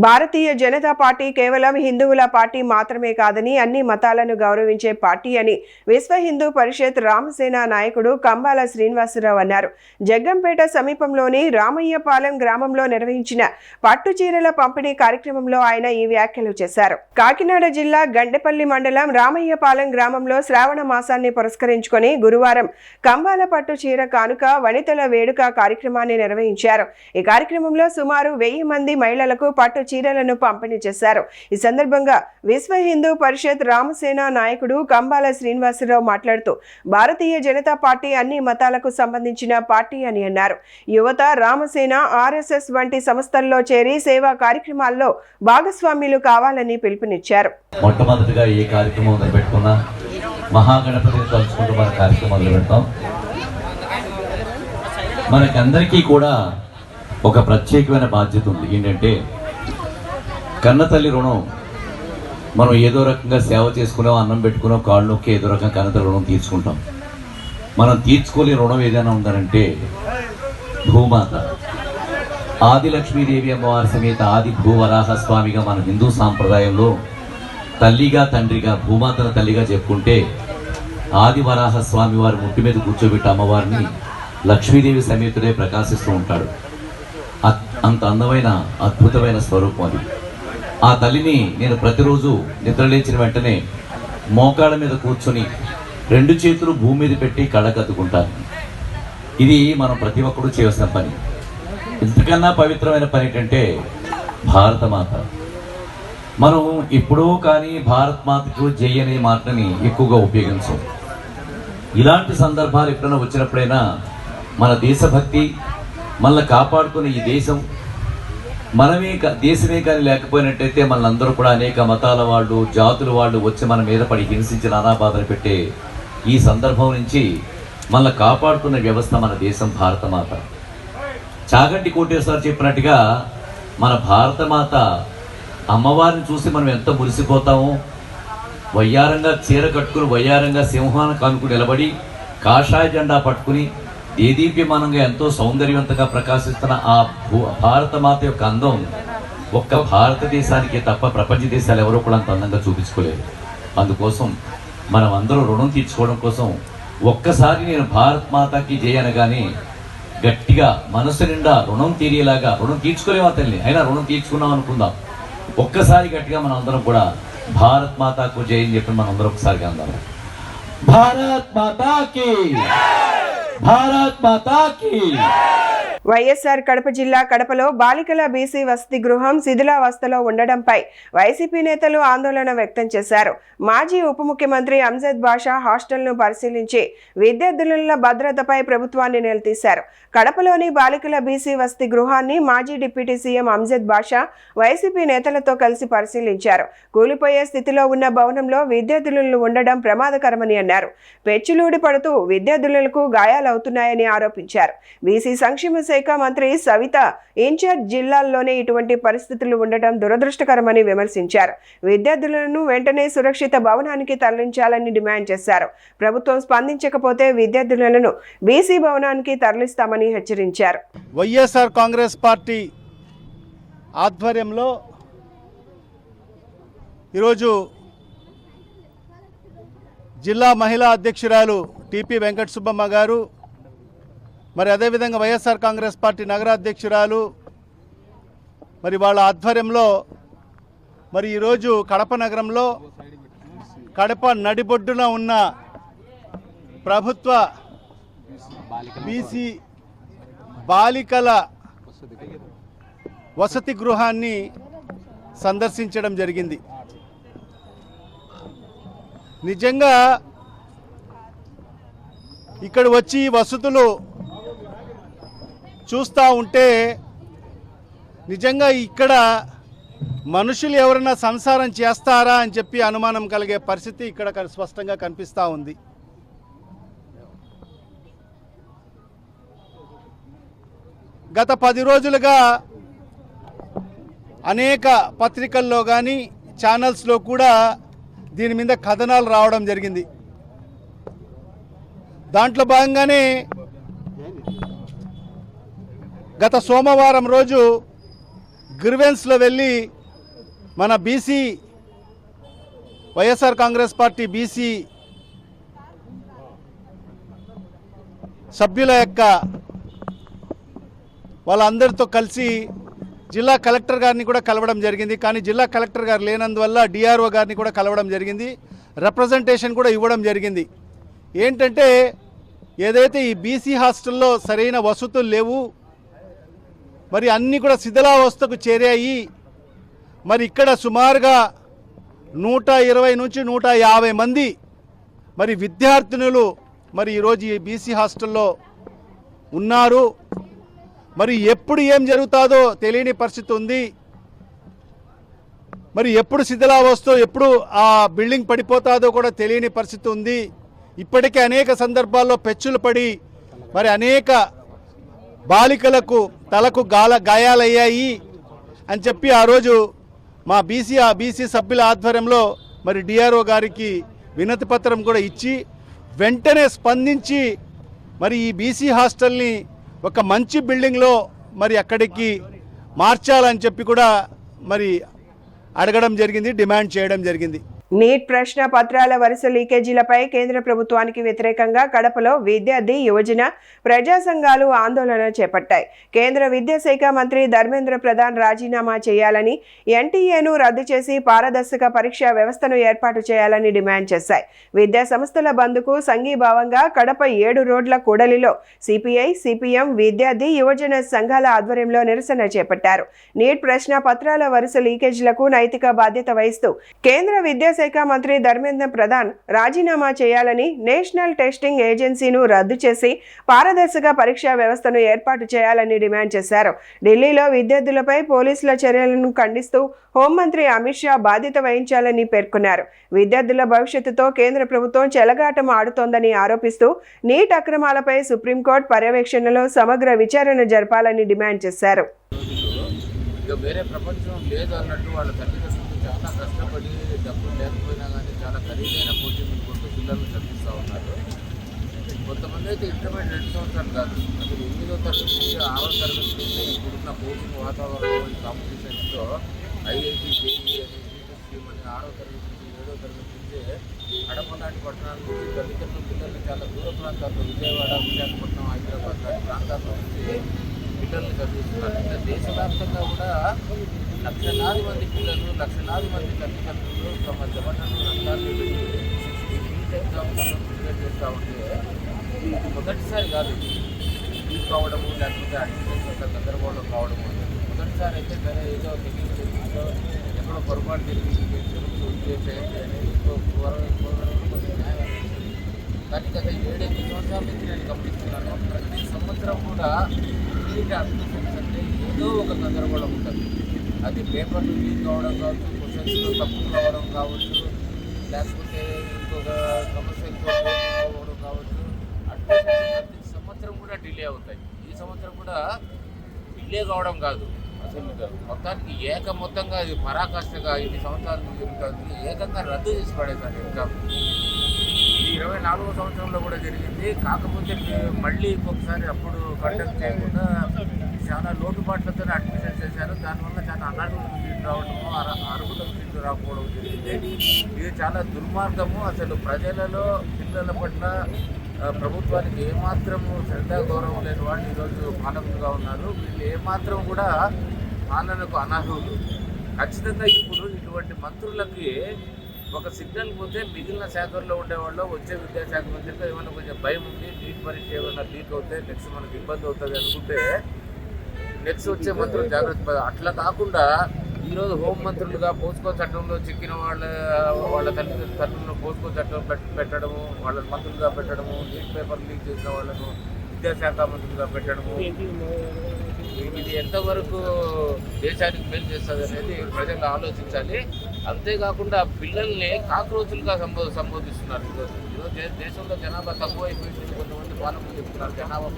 Speaker 1: భారతీయ జనతా పార్టీ కేవలం హిందువుల పార్టీ మాత్రమే కాదని అన్ని మతాలను గౌరవించే పార్టీ అని విశ్వ హిందూ పరిషత్ రామసేన నాయకుడు కంబాల శ్రీనివాసరావు అన్నారు. జగ్గంపేట సమీపంలోని రామయ్యపాలెం గ్రామంలో నిర్వహించిన పట్టు చీరల పంపిణీ కార్యక్రమంలో ఆయన ఈ వ్యాఖ్యలు చేశారు. కాకినాడ జిల్లా గండెపల్లి మండలం రామయ్యపాలెం గ్రామంలో శ్రావణ మాసాన్ని పురస్కరించుకొని గురువారం కంబాల పట్టు చీర కానుక వనితల వేడుక కార్యక్రమాన్ని నిర్వహించారు. ఈ కార్యక్రమంలో సుమారు 1000 మంది మహిళలకు పట్టు చీరలను పంపిణీ చేశారు. ఈ సందర్భంగా విశ్వ హిందూ పరిషత్ రామసేన నాయకుడు కంబాల శ్రీనివాసరావు మాట్లాడుతూ భారతీయ జనతా పార్టీ అన్ని మతాలకు సంబంధించిన పార్టీ అని అన్నారు. యువత రామసేన, ఆర్ఎస్ఎస్ వంటి సంస్థల్లో చేరి సేవా కార్యక్రమాల్లో భాగస్వామ్యులు కావాలని పిలుపునిచ్చారు.
Speaker 9: మొట్టమొదటిగా ఏ కార్యక్రమం మొదలుపెట్టుకున్నా మహాగణపతిని తలుచుకుంటూ మన కార్యక్రమం మొదలు పెడతాం. మనకందరికీ కూడా ఒక ప్రత్యేకమైన బాధ్యత ఉంది. ఏంటంటే కన్నతల్లి రుణం మనం ఏదో రకంగా సేవ చేసుకున్నాం, అన్నం పెట్టుకున్నాం, కాళ్ళు నొక్కి ఏదో రకంగా కన్నతల్లి రుణం తీర్చుకుంటాం. మనం తీర్చుకోలేని రుణం ఏదైనా ఉందనంటే భూమాత. ఆది లక్ష్మీదేవి అమ్మవారి సమేత ఆది భూవరాహస్వామిగా మన హిందూ సాంప్రదాయంలో తల్లిగా తండ్రిగా భూమాతను తల్లిగా చెప్పుకుంటే ఆది వరాహస్వామి వారి ముట్టి మీద కూర్చోబెట్టి అమ్మవారిని లక్ష్మీదేవి సమేతుడే ప్రకాశిస్తూ ఉంటాడు. అంత అందమైన అద్భుతమైన స్వరూపం అది. ఆ తల్లిని నేను ప్రతిరోజు నిద్రలేచిన వెంటనే మోకాళ్ళ మీద కూర్చొని 2 చేతులు భూమి మీద పెట్టి కళ్ళకద్దుకుంటాను. ఇది మనం ప్రతి ఒక్కరూ చేయవలసిన పని. ఇంతకన్నా పవిత్రమైన పని ఏంటంటే భారతమాత. మనం ఎప్పుడో కానీ భారత్ మాతకు జై అనే మాటని ఎక్కువగా ఉపయోగించం. ఇలాంటి సందర్భాలు ఎప్పుడైనా వచ్చినప్పుడైనా మన దేశభక్తి మనల్ని కాపాడుకునే ఈ దేశం దేశమే కానీ లేకపోయినట్టయితే మనందరూ కూడా అనేక మతాల వాళ్ళు, జాతుల వాళ్ళు వచ్చి మన మీద పడి హింసించి నానాబాధలు పెట్టే ఈ సందర్భం నుంచి మనల్ని కాపాడుతున్న వ్యవస్థ మన దేశం భారతమాత. చాగంటి కోటేశ్వర చెప్పినట్టుగా మన భారతమాత అమ్మవారిని చూసి మనం ఎంత మురిసిపోతామో. వయ్యారంగా చీర కట్టుకుని వయ్యారంగా సింహాన్ని కానుకుని నిలబడి కాషాయ జెండా పట్టుకుని దేదీప్యమానంగా ఎంతో సౌందర్యవంతంగా ప్రకాశిస్తున్న ఆ భారతమాత యొక్క అందం ఒక్క భారతదేశానికి తప్ప ప్రపంచ దేశాలు ఎవరో కూడా అంత అందంగా చూపించుకోలేదు. అందుకోసం మనం అందరూ రుణం తీర్చుకోవడం కోసం ఒక్కసారి నేను భారత్ మాతాకి జై అనగానే గట్టిగా మనసు నిండా రుణం తీరేలాగా, రుణం తీర్చుకోలేమా తల్లి అయినా రుణం తీర్చుకున్నాం అనుకుందాం. ఒక్కసారి గట్టిగా మనం అందరం కూడా భారత్ మాతాకు జై అని చెప్పి మనం అందరం ఒకసారిగా అందాం. భారత్ మాతాకి, భారత్ మాతాకి.
Speaker 1: వైఎస్ఆర్ కడప జిల్లా కడపలో బాలికల బీసీ వసతి గృహం శిథిలావస్థలో ఉండడంపై వైసీపీ నేతలు ఆందోళన వ్యక్తం చేశారు. మాజీ ఉప ముఖ్యమంత్రి అంజద్ బాషా హాస్టల్ను పరిశీలించి విద్యార్థుల భద్రతపై ప్రభుత్వాన్ని నిలదీశారు. కడపలోని బాలికల బీసీ వసతి గృహాన్ని మాజీ డిప్యూటీ సీఎం అంజద్ బాషా వైసీపీ నేతలతో కలిసి పరిశీలించారు. కూలిపోయే స్థితిలో ఉన్న భవనంలో విద్యార్థులు ఉండడం ప్రమాదకరమని అన్నారు. పెచ్చులూడి పడుతూ విద్యార్థులకు గాయాలవుతున్నాయని ఆరోపించారు. బీసీ సంక్షేమ శాఖ మంత్రి సవిత ఇన్ఛార్జ్ జిల్లాల్లోనే ఇటువంటి పరిస్థితులు ఉండటం దురదృష్టకరమని విమర్శించారు. విద్యార్థులను వెంటనే సురక్షిత భవనానికి తరలించాలని డిమాండ్ చేశారు. ప్రభుత్వం స్పందించకపోతే విద్యార్థులను బీసీ భవనానికి తరలిస్తామని హెచ్చరించారు.
Speaker 10: వైఎస్ఆర్ కాంగ్రెస్ పార్టీ ఆధ్వర్యంలో ఈరోజు జిల్లా మహిళా అధ్యక్షురాలు టిపి వెంకట సుబ్బమ్మ గారు, మరి అదేవిధంగా వైఎస్ఆర్ కాంగ్రెస్ పార్టీ నగరాధ్యక్షురాలు మరి వాళ్ళ ఆధ్వర్యంలో మరి ఈరోజు కడప నగరంలో కడప నడిబొడ్డున ఉన్న ప్రభుత్వ బీసీ బాలికల వసతి గృహాన్ని సందర్శించడం జరిగింది. నిజంగా ఇక్కడ వచ్చి వసతులు చూస్తూ ఉంటే నిజంగా ఇక్కడ మనుషులు ఎవరైనా సంసారం చేస్తారా అని చెప్పి అనుమానం కలిగే పరిస్థితి ఇక్కడ స్పష్టంగా కనిపిస్తూ ఉంది. గత 10 రోజులుగా అనేక పత్రికల్లో కానీ ఛానల్స్లో కూడా దీని మీద కథనాలు రావడం జరిగింది. దాంట్లో భాగంగానే గత సోమవారం రోజు గ్రివెన్స్లో వెళ్ళి మన BC YSR Congress party BC సభ్యుల యొక్క వాళ్ళందరితో కలిసి జిల్లా కలెక్టర్ గారిని కూడా కలవడం జరిగింది. కానీ జిల్లా కలెక్టర్ గారు లేనందువల్ల డిఆర్ఓ గారిని కూడా కలవడం జరిగింది. రిప్రజెంటేషన్ కూడా ఇవ్వడం జరిగింది. ఏంటంటే ఏదైతే ఈ బీసీ హాస్టల్లో సరైన వసతులు లేవు, మరి అన్నీ కూడా శిథిలావస్థకు చేరాయి. మరి ఇక్కడ సుమారుగా 120 నుంచి 150 మంది మరి విద్యార్థినులు మరి ఈరోజు ఈ బీసీ హాస్టల్లో ఉన్నారు. మరి ఎప్పుడు ఏం జరుగుతుందో తెలియని పరిస్థితి ఉంది. మరి ఎప్పుడు శిథిలావస్థ, ఎప్పుడు ఆ బిల్డింగ్ పడిపోతుందో కూడా తెలియని పరిస్థితి ఉంది. ఇప్పటికే అనేక సందర్భాల్లో పెచ్చులు పడి మరి అనేక బాలికలకు తలకు గాయాలయ్యాయి అని చెప్పి ఆ రోజు మా బీసీ సభ్యుల ఆధ్వర్యంలో మరి డిఆర్ఓ గారికి వినతి పత్రం కూడా ఇచ్చి వెంటనే స్పందించి మరి ఈ బీసీ హాస్టల్ని ఒక మంచి బిల్డింగ్లో మరి అక్కడికి మార్చాలని చెప్పి కూడా మరి అడగడం జరిగింది, డిమాండ్ చేయడం జరిగింది.
Speaker 1: నీట్ ప్రశ్న పత్రాల వరుస లీకేజీలపై కేంద్ర ప్రభుత్వానికి వ్యతిరేకంగా కడపలో విద్యార్థి యువజన ప్రజా సంఘాలు ఆందోళన చేపట్టాయి. కేంద్ర విద్యాశాఖ మంత్రి ధర్మేంద్ర ప్రధాన్ రాజీనామా చేయాలని, ఎన్టీఏను రద్దు చేసి పారదర్శక పరీక్షా వ్యవస్థను ఏర్పాటు చేయాలని డిమాండ్ చేశాయి. విద్యా సంస్థల బంద్కు సంఘీభావంగా కడప 7 రోడ్ల కూడలిలో సిపిఐ, సిపిఎం, విద్యార్థి యువజన సంఘాల ఆధ్వర్యంలో నిరసన చేపట్టారు. నీట్ ప్రశ్న పత్రాల వరుస లీకేజీలకు నైతిక బాధ్యత వహిస్తూ కేంద్ర విద్యాశాఖ మంత్రి ధర్మేంద్ర ప్రధాన్ రాజీనామా చేయాలని, నేషనల్ టెస్టింగ్ ఏజెన్సీను రద్దు చేసి పారదర్శక పరీక్షా వ్యవస్థను ఏర్పాటు చేయాలని డిమాండ్ చేశారు. ఢిల్లీలో విద్యార్థులపై పోలీసుల చర్యలను ఖండిస్తూ హోంమంత్రి అమిత్ షా బాధ్యత వహించాలని పేర్కొన్నారు. విద్యార్థుల భవిష్యత్తుతో కేంద్ర ప్రభుత్వం చెలగాటం ఆడుతోందని ఆరోపిస్తూ నీట్ అక్రమాలపై సుప్రీంకోర్టు పర్యవేక్షణలో సమగ్ర విచారణ జరపాలని డిమాండ్ చేశారు.
Speaker 11: వేరే ప్రపంచం లేదు అన్నట్టు వాళ్ళ తల్లిదండ్రులు చాలా కష్టపడి డబ్బులు లేకపోయినా కానీ చాలా ఖరీదైన కోచింగ్ కొట్టు పిల్లలు చదివిస్తూ ఉన్నారు. కొంతమంది అయితే ఇంటర్మీడియట్ 2 సంవత్సరాలు కాదు, అసలు 8వ తరగతి నుంచి 6వ తరగతి నుంచి ఇప్పుడున్న కోచింగ్ వాతావరణం కాంపిటీషన్స్తో ఐఐటి, జేఈ అని, యూపీఎస్సీ అని 6వ తరగతి నుంచి 7వ తరగతి నుంచి కడప లాంటి పట్టణాల నుంచి తల్లిదండ్రులు పిల్లల్ని చాలా దూర ప్రాంతాల్లో విజయవాడ, విశాఖపట్నం, హైదరాబాద్ లాంటి ప్రాంతాల్లో నుంచి పిల్లల్ని చదివిస్తున్నారు. ఇంకా దేశవ్యాప్తంగా కూడా లక్షలాది మంది పిల్లలు, లక్షలాది మంది తల్లిదండ్రులు తమ జబర్దస్త్ రంగాన్ని పెట్టి ఈ నీట్ ఎగ్జామ్స్లో ప్రిపేర్ చేస్తూ ఉంటే ఇది మొదటిసారి కాదు లీక్ కావడము, లేకపోతే అడ్మిషన్స్ యొక్క గందరగోళం కావడము. మొదటిసారి అయితే సరే ఏదో టెక్నిక్ చేసిందో ఎక్కడో పొరపాటు జరిగింది చేయండి అనేది కొంచెం న్యాయం. కానీ గత 7-8 సంవత్సరాల నుంచి నేను గమనిస్తున్నాను, ప్రతి సంవత్సరం కూడా నీట్ అడ్మిషన్స్ అంటే ఏదో ఒక గందరగోళం ఉంటుంది. అది పేపర్లు లీక్ కావడం కావచ్చు, క్వశ్చన్స్లో తప్పులు కావడం కావచ్చు, లేకపోతే ఇంకొక సమస్యలతో పోవడం కావచ్చు. అడ్మిషన్స్ ప్రతి సంవత్సరం కూడా డిలే అవుతాయి. ఈ సంవత్సరం కూడా డిలే కావడం కాదు, అసలు మొత్తానికి మొత్తంగా అది పరాకాష్ఠగా 8 సంవత్సరాలు జరుగుతుంది. ఏకంగా రద్దు చేసి పడేశారు ఎగ్జామ్. ఇది 24వ సంవత్సరంలో కూడా జరిగింది. కాకపోతే మళ్ళీ ఇంకొకసారి అప్పుడు కండక్ట్ చేయకుండా చాలా లోటుపాట్లతో అడ్మిషన్ చేశారు. దానివల్ల చాలా అనర్హులకు సీట్లు రావడము, అర్హులకు సీట్లు రాకపోవడం జరిగింది. ఇది చాలా దుర్మార్గము. అసలు ప్రజలలో పిల్లల పట్ల ప్రభుత్వానికి ఏమాత్రము శ్రద్ధ గౌరవం లేని వాళ్ళు ఈరోజు పాలకులుగా ఉన్నారు. వీళ్ళు ఏమాత్రం కూడా పాలనకు అనర్హులు. ఖచ్చితంగా ఇప్పుడు ఇటువంటి మంత్రులకి ఒక సిగ్నల్ పోతే మిగిలిన శాఖల్లో ఉండేవాళ్ళు వచ్చే విద్యాశాఖ మంత్రితో ఏమైనా కొంచెం భయం ఉంది, నీట్ పరీక్ష ఏమైనా లీక్ అవుతే నెక్స్ట్ మనకు ఇబ్బంది అవుతుంది అనుకుంటే నెక్స్ట్ వచ్చే మంత్రులు జాగ్రత్త. అట్లా కాకుండా ఈరోజు హోంమంత్రులుగా పోస్కో చట్టంలో చిక్కిన వాళ్ళ తల్లిదండ్రులను పోస్కో చట్టం పెట్టడము, వాళ్ళ మంత్రులుగా పెట్టడము, నీట్ పేపర్ లీక్ చేసిన వాళ్ళను విద్యాశాఖ మంత్రులుగా పెట్టడము, ఇది ఎంతవరకు దేశానికి మేలు చేస్తుంది అనేది ప్రజలు ఆలోచించాలి. అంతేకాకుండా పిల్లల్ని కాక్రోచులుగా సంబోధిస్తున్నారు. ఈరోజు దేశంలో జనాభా తక్కువ అయిపోయింది. కొంతమంది పాలకులు చెప్తున్నారు జనాభా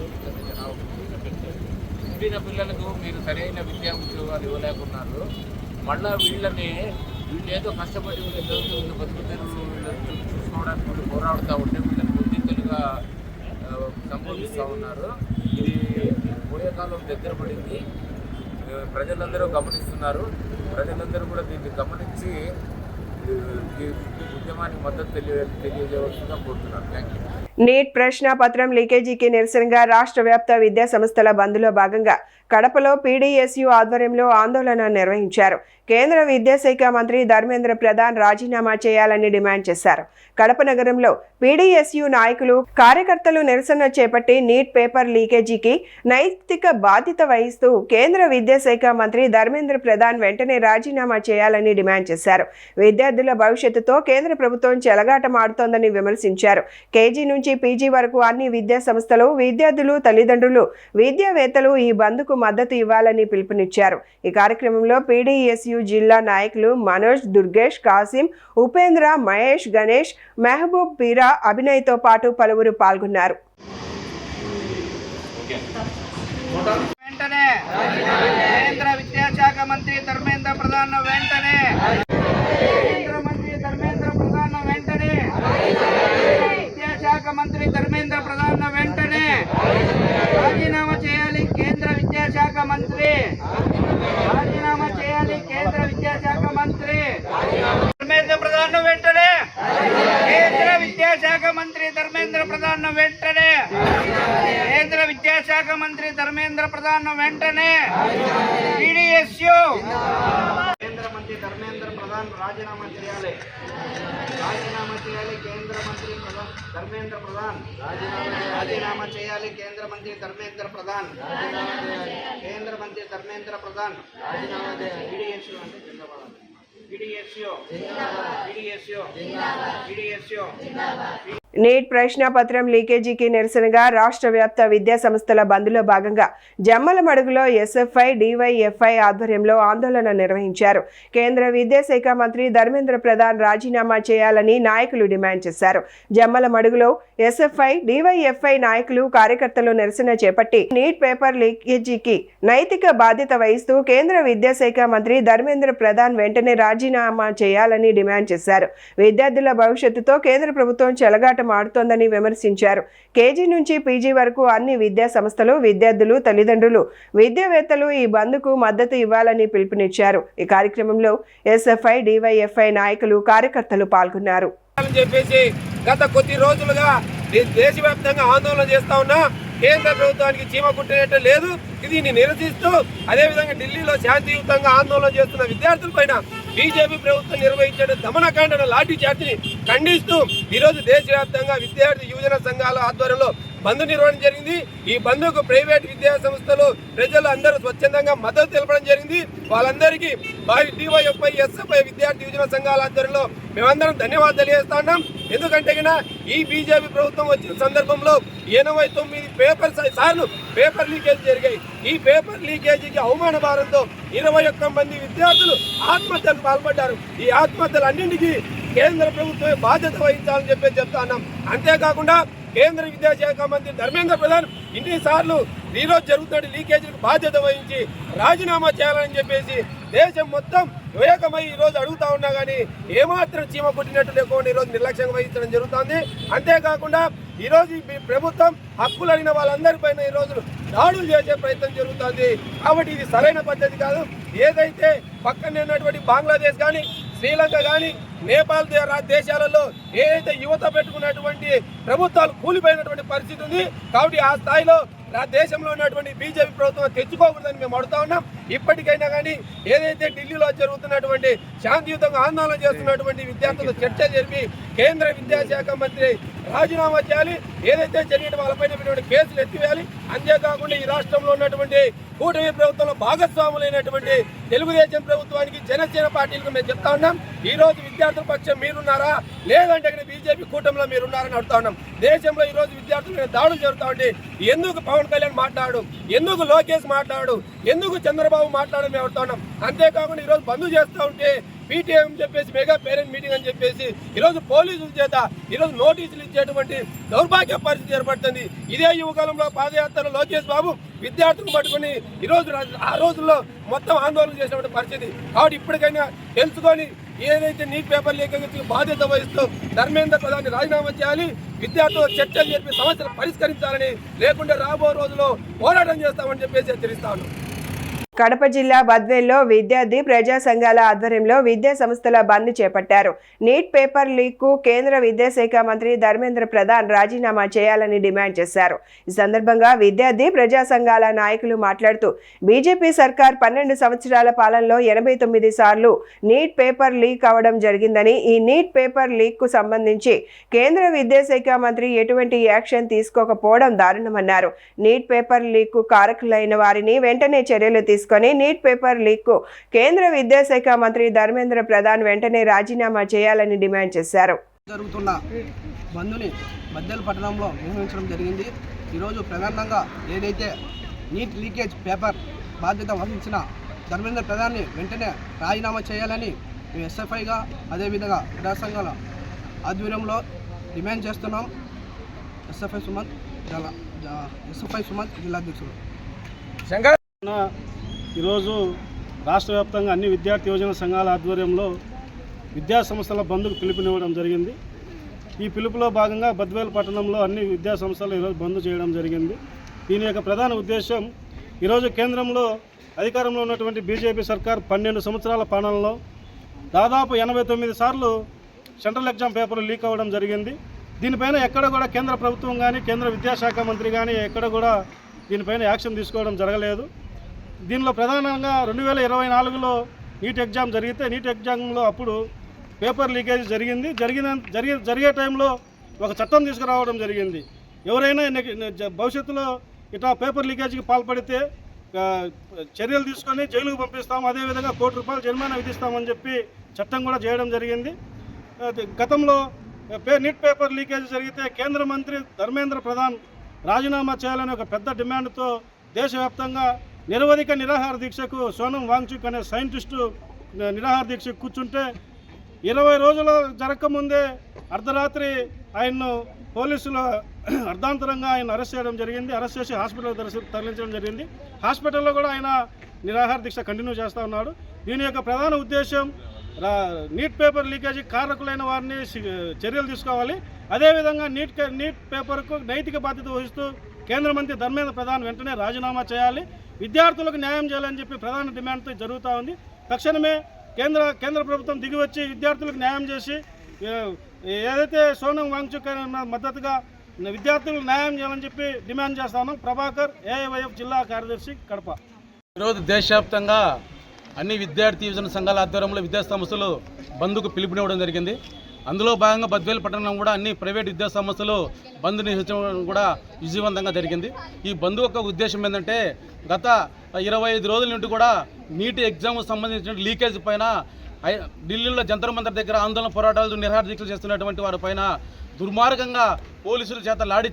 Speaker 11: పుట్టిన పిల్లలకు మీరు సరైన విద్యా ఉద్యోగాలు ఇవ్వలేకున్నారు. మళ్ళీ వీళ్ళని వీళ్ళు ఏదో కష్టపడి వీళ్ళు చదువుతూ వీళ్ళు బతుకుతారు చూసుకోవడానికి వీళ్ళు పోరాడుతూ ఉంటే వీళ్ళని బుద్ధితులుగా సంబోధిస్తూ ఉన్నారు. ఇది పోయే కాలం దగ్గర పడింది. ప్రజలందరూ గమనిస్తున్నారు. ప్రజలందరూ కూడా దీన్ని గమనించి ఈ ఉద్యమానికి మద్దతు తెలియజేయవలసిందిగా కోరుతున్నారు. Thank you.
Speaker 1: నీట్ ప్రశ్నాపత్రం లీకేజీకి నిరసనగా రాష్ట్ర వ్యాప్త విద్యా సంస్థల బంద్లో భాగంగా కడపలో పీడీఎస్యూ ఆధ్వర్యంలో ఆందోళన నిర్వహించారు. కేంద్ర విద్యాశాఖ మంత్రి ధర్మేంద్ర ప్రధాన్ రాజీనామా చేయాలని డిమాండ్ చేశారు. కడప నగరంలో పీడీఎస్యూ నాయకులు కార్యకర్తలు నిరసన చేపట్టి నీట్ పేపర్ లీకేజీకి నైతిక బాధ్యత వహిస్తూ కేంద్ర విద్యాశాఖ మంత్రి ధర్మేంద్ర ప్రధాన్ వెంటనే రాజీనామా చేయాలని డిమాండ్ చేశారు. విద్యార్థుల భవిష్యత్తుతో కేంద్ర ప్రభుత్వం చెలగాటమాడుతోందని విమర్శించారు. కేజీ నుంచి పీజీ వరకు అన్ని విద్యా సంస్థలు, విద్యార్థులు, తల్లిదండ్రులు, విద్యావేత్తలు ఈ బంద్కు మద్దతు ఇవ్వాలని పిలుపునిచ్చారు. ఈ కార్యక్రమంలో పీడీఎస్యూ జిల్లా నాయకులు మనోజ్, దుర్గేష్, కాసిం, ఉపేంద్ర, మహేష్, గణేష్, మెహబూబ్, పీరా, అభినయ్తో పాటు పలువురు పాల్గొన్నారు.
Speaker 12: వెంటనే కేంద్ర విద్యాశాఖ మంత్రి ధర్మేంద్ర ప్రధాన్ వెంటనే కేంద్ర మంత్రి ధర్మేంద్ర ప్రధాన్ వెంటనే విద్యాశాఖ మంత్రి ధర్మేంద్ర ప్రధాన్ వెంటనే రాజీనామా చేయాలి. కేంద్ర విద్యాశాఖ మంత్రి రాజీనామా చేయాలి. కేంద్ర విద్యాశాఖ మంత్రి ధర్మేంద్ర ప్రధాన్ వెంటనే కేంద్ర విద్యాశాఖ మంత్రి ధర్మేంద్ర ప్రధాన్ వెంటనే కేంద్ర విద్యాశాఖ మంత్రి ధర్మేంద్ర ప్రధాన్ వెంటనే పీడీఎస్యూ కేంద్ర మంత్రి ధర్మేంద్ర ప్రధాన్ రాజీనామా చేయాలి. రాజీనామా చేయాలి. కేంద్ర మంత్రి ధర్మేంద్ర ప్రధాన్ రాజీనామా చేయాలి. కేంద్ర మంత్రి ధర్మేంద్ర ప్రధాన్ కేంద్ర మంత్రి ధర్మేంద్ర ప్రధాన్ రాజీనామా చేయాలి. పీడీఎస్యూ అంటే జిందాబాద్. పీడీఎస్యూ పీడీఎస్యూ పీడీఎస్యూ
Speaker 1: నీట్ ప్రశ్నాపత్రం లీకేజీకి నిరసనగా రాష్ట్ర వ్యాప్త విద్యా సంస్థల బంద్లో భాగంగా జమ్మలమడుగులో ఎస్ఎఫ్ఐ, డివైఎఫ్ఐ ఆధ్వర్యంలో ఆందోళన నిర్వహించారు. కేంద్ర విద్యాశాఖ మంత్రి ధర్మేంద్ర ప్రధాన్ రాజీనామా చేయాలని నాయకులు డిమాండ్ చేశారు. జమ్మలమడుగులో ఎస్ఎఫ్ఐ, డివైఎఫ్ఐ నాయకులు, కార్యకర్తలు నిరసన చేపట్టి నీట్ పేపర్ లీకేజీకి నైతిక బాధ్యత వహిస్తూ కేంద్ర విద్యాశాఖ మంత్రి ధర్మేంద్ర ప్రధాన్ వెంటనే రాజీనామా చేయాలని డిమాండ్ చేశారు. విద్యార్థుల భవిష్యత్తుతో కేంద్ర ప్రభుత్వం చెలగాట ఆడుతోందని విమర్శించారు. కేజీ నుంచి పీజీ వరకు అన్ని విద్యా సంస్థలు, విద్యార్థులు, తల్లిదండ్రులు, విద్యావేత్తలు ఈ బంద్కు మద్దతు ఇవ్వాలని పిలుపునిచ్చారు. ఈ కార్యక్రమంలో ఎస్ఎఫ్ఐ, డివైఎఫ్ఐ నాయకులు, కార్యకర్తలు పాల్గొన్నారు.
Speaker 6: గత కొద్ది రోజులుగా దేశవ్యాప్తంగా ఆందోళన చేస్తా ఉన్నా కేంద్ర ప్రభుత్వానికి చీమ కుట్టినట్టు లేదు. దీన్ని నిరసిస్తూ అదేవిధంగా ఢిల్లీలో శాంతియుతంగా ఆందోళన చేస్తున్న విద్యార్థులపైన బీజేపీ ప్రభుత్వం నిర్వహించిన దమనకాండన లాఠీ చార్జిని ఖండిస్తూ ఈరోజు దేశవ్యాప్తంగా విద్యార్థి యువజన సంఘాల ఆధ్వర్యంలో బంద్ నిర్వహణ జరిగింది. ఈ బంద్కు ప్రైవేట్ విద్యా సంస్థలు, ప్రజలు అందరూ స్వచ్ఛందంగా మద్దతు తెలపడం జరిగింది. వాళ్ళందరికీ డివైఎఫ్ఐ, ఎస్ఎఫ్ఐ విద్యార్థి యువజన సంఘాల ఆధ్వర్యంలో మేమందరం ధన్యవాదాలు తెలియజేస్తా ఉన్నాం. ఎందుకంటే ఈ బీజేపీ ప్రభుత్వం వచ్చిన సందర్భంలో 89 సార్లు పేపర్ లీకేజ్ జరిగాయి. ఈ పేపర్ లీకేజీకి అవమాన భారంతో 21 మంది విద్యార్థులు ఆత్మహత్యలకు పాల్పడ్డారు. ఈ ఆత్మహత్యలన్నింటికీ కేంద్ర ప్రభుత్వమే బాధ్యత వహించాలని చెప్తా ఉన్నాం. అంతేకాకుండా కేంద్ర విద్యాశాఖ మంత్రి ధర్మేంద్ర ప్రధాన్ ఇన్నిసార్లు ఈరోజు జరుగుతున్న లీకేజీలకు బాధ్యత వహించి రాజీనామా చేయాలని చెప్పేసి దేశం మొత్తం ఏకమై ఈరోజు అడుగుతా ఉన్నా కానీ ఏమాత్రం చీమ కొట్టినట్టు లేకుండా ఈరోజు నిర్లక్ష్యంగా వహించడం జరుగుతుంది. అంతేకాకుండా ఈరోజు ఈ ప్రభుత్వం హక్కులు అడిగిన వాళ్ళందరిపైన ఈరోజు దాడులు చేసే ప్రయత్నం జరుగుతుంది. కాబట్టి ఇది సరైన పద్ధతి కాదు. ఏదైతే పక్కనే ఉన్నటువంటి బంగ్లాదేశ్ కానీ, శ్రీలంక కానీ, నేపాల్ దేశాలలో ఏదైతే యువత పెట్టుకున్నటువంటి ప్రభుత్వాలు కూలిపోయినటువంటి పరిస్థితి ఉంది. కాబట్టి ఆ స్థాయిలో దేశంలో ఉన్నటువంటి బీజేపీ ప్రభుత్వం తెచ్చుకోకూడదని మేము అడుగుతా ఉన్నాం. ఇప్పటికైనా కానీ ఏదైతే ఢిల్లీలో జరుగుతున్నటువంటి శాంతియుతంగా ఆందోళన చేస్తున్నటువంటి విద్యార్థులతో చర్చ జరిపి కేంద్ర విద్యాశాఖ మంత్రి రాజీనామా చేయాలి. ఏదైతే జరిగిన వాళ్ళపైన కేసులు ఎత్తివేయాలి. అంతేకాకుండా ఈ రాష్ట్రంలో ఉన్నటువంటి కూటమి ప్రభుత్వంలో భాగస్వాములైనటువంటి తెలుగుదేశం ప్రభుత్వానికి, జనసేన పార్టీలకు మేము చెప్తా ఉన్నాం. ఈ రోజు విద్యార్థుల పక్షం మీరున్నారా, లేదంటే బీజేపీ కూటమిలో మీరున్నారని అడుగుతా ఉన్నాం. దేశంలో ఈ రోజు విద్యార్థుల మీద దాడులు జరుగుతా ఉంటే ఎందుకు పవన్ కళ్యాణ్ మాట్లాడు, ఎందుకు లోకేష్ మాట్లాడు, ఎందుకు చంద్రబాబు మాట్లాడు మేము అడుగుతా ఉన్నాం. అంతేకాకుండా ఈరోజు బంద్ చేస్తూ ఉంటే పీటీఎం చెప్పేసి మెగా పేరెంట్ మీటింగ్ అని చెప్పేసి ఈరోజు పోలీసుల చేత ఈరోజు నోటీసులు ఇచ్చేటువంటి దౌర్భాగ్య పరిస్థితి ఏర్పడుతుంది. ఇదే యువకాలంలో పాదయాత్రలో లోకేష్ బాబు విద్యార్థులను పట్టుకుని ఈరోజు ఆ రోజుల్లో మొత్తం ఆందోళన చేసినటువంటి పరిస్థితి. కాబట్టి ఇప్పటికైనా తెలుసుకొని ఏదైతే నీట్ పేపర్ లీకేజ్ బాధ్యత వహిస్తూ ధర్మేంద్ర ప్రధాన్ని రాజీనామా చేయాలి, విద్యార్థులు చర్చలు జరిపి సమస్యలు పరిష్కరించాలని, లేకుంటే రాబో రోజుల్లో పోరాటం చేస్తామని చెప్పేసి హెచ్చరిస్తాను.
Speaker 1: కడప జిల్లా బద్వేల్లో విద్యార్థి ప్రజా సంఘాల ఆధ్వర్యంలో విద్యా సంస్థల బంద్ చేపట్టారు. నీట్ పేపర్ లీక్కు కేంద్ర విద్యాశాఖ మంత్రి ధర్మేంద్ర ప్రధాన్ రాజీనామా చేయాలని డిమాండ్ చేశారు. ఈ సందర్భంగా విద్యార్థి ప్రజా సంఘాల నాయకులు మాట్లాడుతూ బీజేపీ సర్కార్ 12 సంవత్సరాల పాలనలో 89 సార్లు నీట్ పేపర్ లీక్ అవడం జరిగిందని, ఈ నీట్ పేపర్ లీక్కు సంబంధించి కేంద్ర విద్యాశాఖ మంత్రి ఎటువంటి యాక్షన్ తీసుకోకపోవడం దారుణమన్నారు. నీట్ పేపర్ లీక్కు కారకులైన వారిని వెంటనే చర్యలు తీసుకొని నీట్ పేపర్ లీక్కు కేంద్ర విద్యాశాఖ మంత్రి ధర్మేంద్ర ప్రధాన్ వెంటనే రాజీనామా చేయాలని డిమాండ్ చేశారు.
Speaker 12: జరుగుతున్న బంద్ని బద్దెల పట్టణంలో నిర్వహించడం జరిగింది. ఈరోజు ప్రధానంగా ఏదైతే నీట్ లీకేజ్ పేపర్ బాధ్యత వహించిన ధర్మేంద్ర ప్రధాన్ని వెంటనే రాజీనామా చేయాలని మేము ఎస్ఎఫ్ఐగా అదేవిధంగా ప్రజా సంఘాల ఆధ్వర్యంలో డిమాండ్ చేస్తున్నాం. ఎస్ఎఫ్ఐ సుమంత్ జిల్లా అధ్యక్షులు.
Speaker 10: ఈరోజు రాష్ట్ర వ్యాప్తంగా అన్ని విద్యార్థి యోజన సంఘాల ఆధ్వర్యంలో విద్యా సంస్థల బంద్కు పిలుపునివ్వడం జరిగింది. ఈ పిలుపులో భాగంగా బద్వేల్ పట్టణంలో అన్ని విద్యా సంస్థలు ఈరోజు బంద్ చేయడం జరిగింది. దీని యొక్క ప్రధాన ఉద్దేశం, ఈరోజు కేంద్రంలో అధికారంలో ఉన్నటువంటి బీజేపీ సర్కార్ 12 సంవత్సరాల పాలనలో దాదాపు 89 సార్లు సెంట్రల్ ఎగ్జామ్ పేపర్లు లీక్ అవ్వడం జరిగింది. దీనిపైన ఎక్కడ కూడా కేంద్ర ప్రభుత్వం కానీ కేంద్ర విద్యాశాఖ మంత్రి కానీ ఎక్కడ కూడా దీనిపైన యాక్షన్ తీసుకోవడం జరగలేదు. దీనిలో ప్రధానంగా 2024లో నీట్ ఎగ్జామ్ జరిగితే నీట్ ఎగ్జామ్లో అప్పుడు పేపర్ లీకేజ్ జరిగే టైంలో ఒక చట్టం తీసుకురావడం జరిగింది. ఎవరైనా భవిష్యత్తులో ఇట్లా పేపర్ లీకేజ్కి పాల్పడితే చర్యలు తీసుకొని జైలుకు పంపిస్తాము, అదేవిధంగా ₹1 కోటి జరిమానా విధిస్తామని చెప్పి చట్టం కూడా చేయడం జరిగింది. గతంలో నీట్ పేపర్ లీకేజ్ జరిగితే కేంద్ర మంత్రి ధర్మేంద్ర ప్రధాన్ రాజీనామా చేయాలని ఒక పెద్ద డిమాండ్తో దేశవ్యాప్తంగా నిరవధిక నిరాహార దీక్షకు సోనం వాంగ్చుక్ అనే సైంటిస్టు నిరాహార దీక్షకు కూర్చుంటే 20 రోజులు జరగకముందే అర్ధరాత్రి ఆయన్ను పోలీసులు అర్ధాంతరంగా ఆయన అరెస్ట్ చేయడం జరిగింది. అరెస్ట్ చేసి హాస్పిటల్ తరలించడం జరిగింది. హాస్పిటల్లో కూడా ఆయన నిరాహార దీక్ష కంటిన్యూ చేస్తూ ఉన్నాడు. దీని యొక్క ప్రధాన ఉద్దేశం నీట్ పేపర్ లీకేజీ కారకులైన వారిని చర్యలు తీసుకోవాలి. అదేవిధంగా నీట్ పేపర్కు నైతిక బాధ్యత వహిస్తూ కేంద్ర మంత్రి ధర్మేంద్ర ప్రధాన్ వెంటనే రాజీనామా చేయాలి, విద్యార్థులకు న్యాయం చేయాలని చెప్పి ప్రధాన డిమాండ్తో జరుగుతూ ఉంది. తక్షణమే కేంద్ర ప్రభుత్వం దిగివచ్చి విద్యార్థులకు న్యాయం చేసి ఏదైతే సోనం వాంగ్చుక్ మద్దతుగా విద్యార్థులకు న్యాయం చేయాలని చెప్పి డిమాండ్ చేస్తా ఉన్నాం. ప్రభాకర్, ఏఐవైఎఫ్ జిల్లా కార్యదర్శి, కడప. ఈరోజు దేశవ్యాప్తంగా అన్ని విద్యార్థి యువజన సంఘాల ఆధ్వర్యంలో విద్యా సంస్థలు బంద్కు పిలుపునివ్వడం జరిగింది. అందులో భాగంగా బద్వేల్ పట్టణం కూడా అన్ని ప్రైవేట్ విద్యా సంస్థలు బంద్ నిర్వహించడం కూడా విజయవంతంగా జరిగింది. ఈ బంద్ యొక్క ఉద్దేశం ఏంటంటే, గత 25 రోజుల నుండి కూడా నీట్ ఎగ్జామ్కు సంబంధించిన లీకేజ్ పైన ఢిల్లీలో జంతర్ మంతర్ దగ్గర ఆందోళన పోరాటాలు నిరాహార దీక్షలు చేస్తున్నటువంటి వారిపైన దుర్మార్గంగా పోలీసుల చేత లాఠీ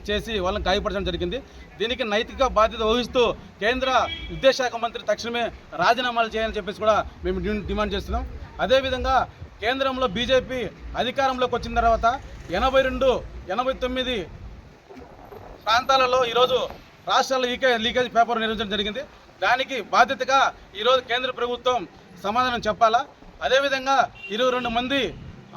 Speaker 10: చేసి వాళ్ళని గాయపరచడం జరిగింది. దీనికి నైతిక బాధ్యత వహిస్తూ కేంద్ర విద్యాశాఖ మంత్రి తక్షణమే రాజీనామాలు చేయాలని చెప్పేసి కూడా మేము డిమాండ్ చేస్తున్నాం. అదేవిధంగా కేంద్రంలో బీజేపీ అధికారంలోకి వచ్చిన తర్వాత 89 ప్రాంతాలలో ఈరోజు రాష్ట్రాల్లో లీకేజ్ పేపర్ నిర్వహించడం జరిగింది. దానికి బాధ్యతగా ఈరోజు కేంద్ర ప్రభుత్వం సమాధానం చెప్పాలా. అదేవిధంగా 22 మంది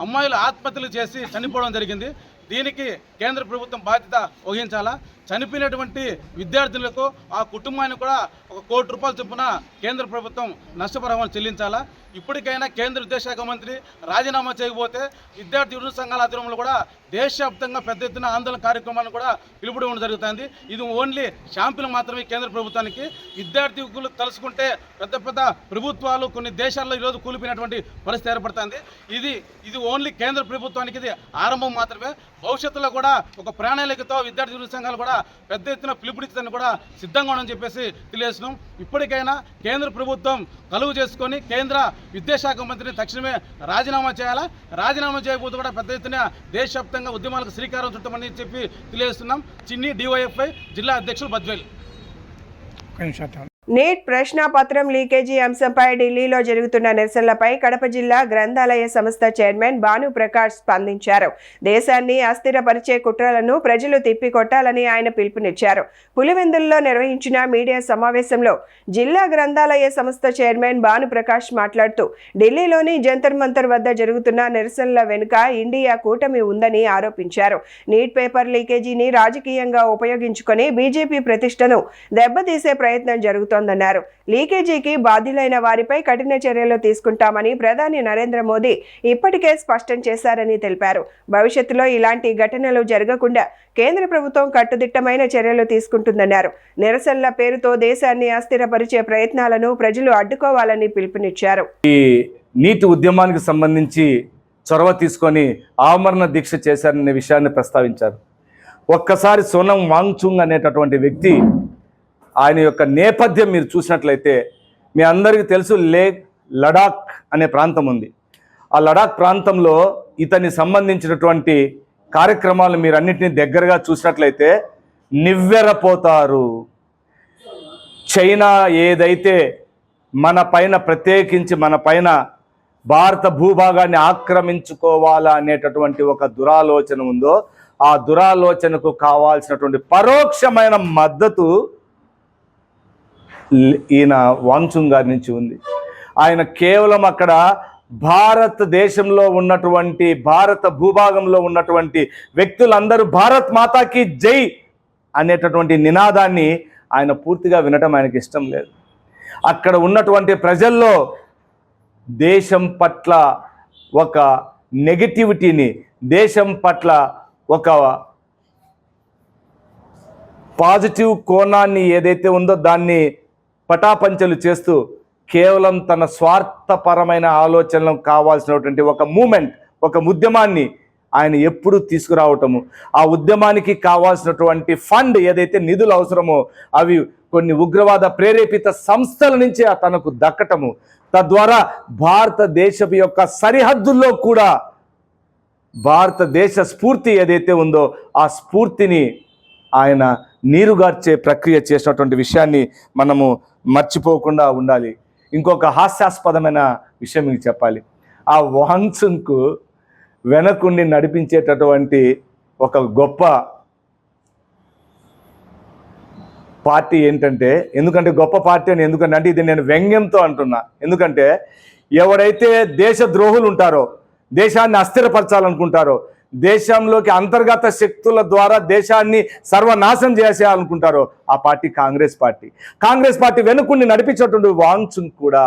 Speaker 10: అమ్మాయిలు ఆత్మహత్యలు చేసి చనిపోవడం జరిగింది. దీనికి కేంద్ర ప్రభుత్వం బాధ్యత వహించాలా. చనిపోయినటువంటి విద్యార్థులకు ఆ కుటుంబానికి కూడా ₹1 కోటి చొప్పున కేంద్ర ప్రభుత్వం నష్టపరిహారం చెల్లించాలా. ఇప్పటికైనా కేంద్ర విద్యాశాఖ మంత్రి రాజీనామా చేయకపోతే విద్యార్థి యువజన సంఘాల ఆధ్వర్యంలో కూడా దేశవ్యాప్తంగా పెద్ద ఎత్తున ఆందోళన కార్యక్రమాలను కూడా పిలుపునివ్వడం జరుగుతుంది. ఇది ఓన్లీ షాంపులు మాత్రమే కేంద్ర ప్రభుత్వానికి. విద్యార్థులు తలుసుకుంటే పెద్ద ప్రభుత్వాలు కొన్ని దేశాల్లో ఈరోజు కూలిపోయినటువంటి పరిస్థితి ఏర్పడుతుంది. ఇది ఓన్లీ కేంద్ర ప్రభుత్వానికి ఇది ఆరంభం మాత్రమే. భవిష్యత్తులో కూడా ఒక ప్రణాళికతో విద్యార్థి యువజన సంఘాలు కూడా పెద్ద ఎత్తున పిలుపునిచ్చేదని కూడా సిద్ధంగా ఉండని చెప్పేసి తెలియజేస్తున్నాం. ఇప్పటికైనా కేంద్ర ప్రభుత్వం కలుగు చేసుకొని కేంద్ర విద్యాశాఖ మంత్రిని తక్షణమే రాజీనామా చేయాలా. రాజీనామా చేయకపోతే కూడా పెద్ద ఎత్తున దేశవ్యాప్తంగా ఉద్యమాలకు శ్రీకారం చుట్టమని చెప్పి తెలియజేస్తున్నాం. చిన్ని, డివైఎఫ్ఐ జిల్లా అధ్యక్షులు, బద్వేల్.
Speaker 1: నీట్ ప్రశ్నాపత్రం లీకేజీ అంశంపై ఢిల్లీలో జరుగుతున్న నిరసనలపై కడప జిల్లా గ్రంథాలయ సంస్థ చైర్మన్ భానుప్రకాష్ స్పందించారు. దేశాన్ని అస్థిరపరిచే కుట్రలను ప్రజలు తిప్పికొట్టాలని ఆయన పిలుపునిచ్చారు. పులివెందుల్లో నిర్వహించిన మీడియా సమావేశంలో జిల్లా గ్రంథాలయ సంస్థ చైర్మన్ భానుప్రకాష్ మాట్లాడుతూ ఢిల్లీలోని జంతర్ మంతర్ వద్ద జరుగుతున్న నిరసనల వెనుక ఇండియా కూటమి ఉందని ఆరోపించారు. నీట్ పేపర్ లీకేజీని రాజకీయంగా ఉపయోగించుకొని బీజేపీ ప్రతిష్టను దెబ్బతీసే ప్రయత్నం జరుగుతుంది. లీకేజీకి బాధ్యులైన వారిపై కఠిన చర్యలు తీసుకుంటామని ప్రధాని నరేంద్ర మోదీ ఇప్పటికే స్పష్టం చేశారని తెలిపారు. భవిష్యత్తులో ఇలాంటి ఘటనలు జరగకుండా కేంద్ర ప్రభుత్వం కట్టుదిట్టమైన చర్యలు తీసుకుంటుందన్నారు. నిరసనల పేరుతో దేశాన్ని అస్థిరపరిచే ప్రయత్నాలను ప్రజలు అడ్డుకోవాలని పిలుపునిచ్చారు.
Speaker 13: ఈ నీటి ఉద్యమానికి సంబంధించి చొరవ తీసుకొని ఆమరణ దీక్ష చేశారనే విషయాన్ని ప్రస్తావించారు. ఒక్కసారి సోనం వాంగ్చుంగ్ అనేటటువంటి వ్యక్తి ఆయన యొక్క నేపథ్యం మీరు చూసినట్లయితే మీ అందరికీ తెలుసు, లడాక్ అనే ప్రాంతం ఉంది. ఆ లడాక్ ప్రాంతంలో ఇతని సంబంధించినటువంటి కార్యక్రమాలు మీరు అన్నింటినీ దగ్గరగా చూసినట్లయితే నివ్వెరపోతారు. చైనా ఏదైతే మన పైన ప్రత్యేకించి మన పైన భారత భూభాగాన్ని ఆక్రమించుకోవాలా అనేటటువంటి ఒక దురాలోచన ఉందో, ఆ దురాలోచనకు కావాల్సినటువంటి పరోక్షమైన మద్దతు ఈయన వాంగ్చుంగ్ గారి నుంచి ఉంది. ఆయన కేవలం అక్కడ భారతదేశంలో ఉన్నటువంటి భారత భూభాగంలో ఉన్నటువంటి వ్యక్తులందరూ భారత్ మాతాకి జై అనేటటువంటి నినాదాన్ని ఆయన పూర్తిగా వినటం ఆయనకి ఇష్టం లేదు. అక్కడ ఉన్నటువంటి ప్రజల్లో దేశం పట్ల ఒక నెగటివిటీని, దేశం పట్ల ఒక పాజిటివ్ కోణాన్ని ఏదైతే ఉందో దాన్ని పటాపంచలు చేస్తూ కేవలం తన స్వార్థపరమైన ఆలోచనలకు కావాల్సినటువంటి ఒక మూమెంట్, ఒక ఉద్యమాన్ని ఆయన ఎప్పుడు తీసుకురావటము, ఆ ఉద్యమానికి కావాల్సినటువంటి ఫండ్ ఏదైతే నిధులు అవసరమో అవి కొన్ని ఉగ్రవాద ప్రేరేపిత సంస్థల నుంచే తనకు దక్కటము, తద్వారా భారతదేశం యొక్క సరిహద్దుల్లో కూడా భారతదేశ స్ఫూర్తి ఏదైతే ఉందో ఆ స్ఫూర్తిని ఆయన నీరుగార్చే ప్రక్రియ చేసినటువంటి విషయాన్ని మనము మర్చిపోకుండా ఉండాలి. ఇంకొక హాస్యాస్పదమైన విషయం మీకు చెప్పాలి. ఆ వాంగ్చుంగ్కు వెనకుండి నడిపించేటటువంటి ఒక గొప్ప పార్టీ ఏంటంటే, ఎందుకంటే గొప్ప పార్టీ అని ఎందుకంటే ఇది నేను వ్యంగ్యంతో అంటున్నా, ఎందుకంటే ఎవడైతే దేశ ద్రోహులు ఉంటారో, దేశాన్ని అస్థిరపరచాలనుకుంటారో, దేశంలోకి అంతర్గత శక్తుల ద్వారా దేశాన్ని సర్వనాశనం చేసేయాలనుకుంటారో ఆ party Congress party. Congress party వెనుకుండి నడిపించేటువంటి వాంగ్చుంగ్ కూడా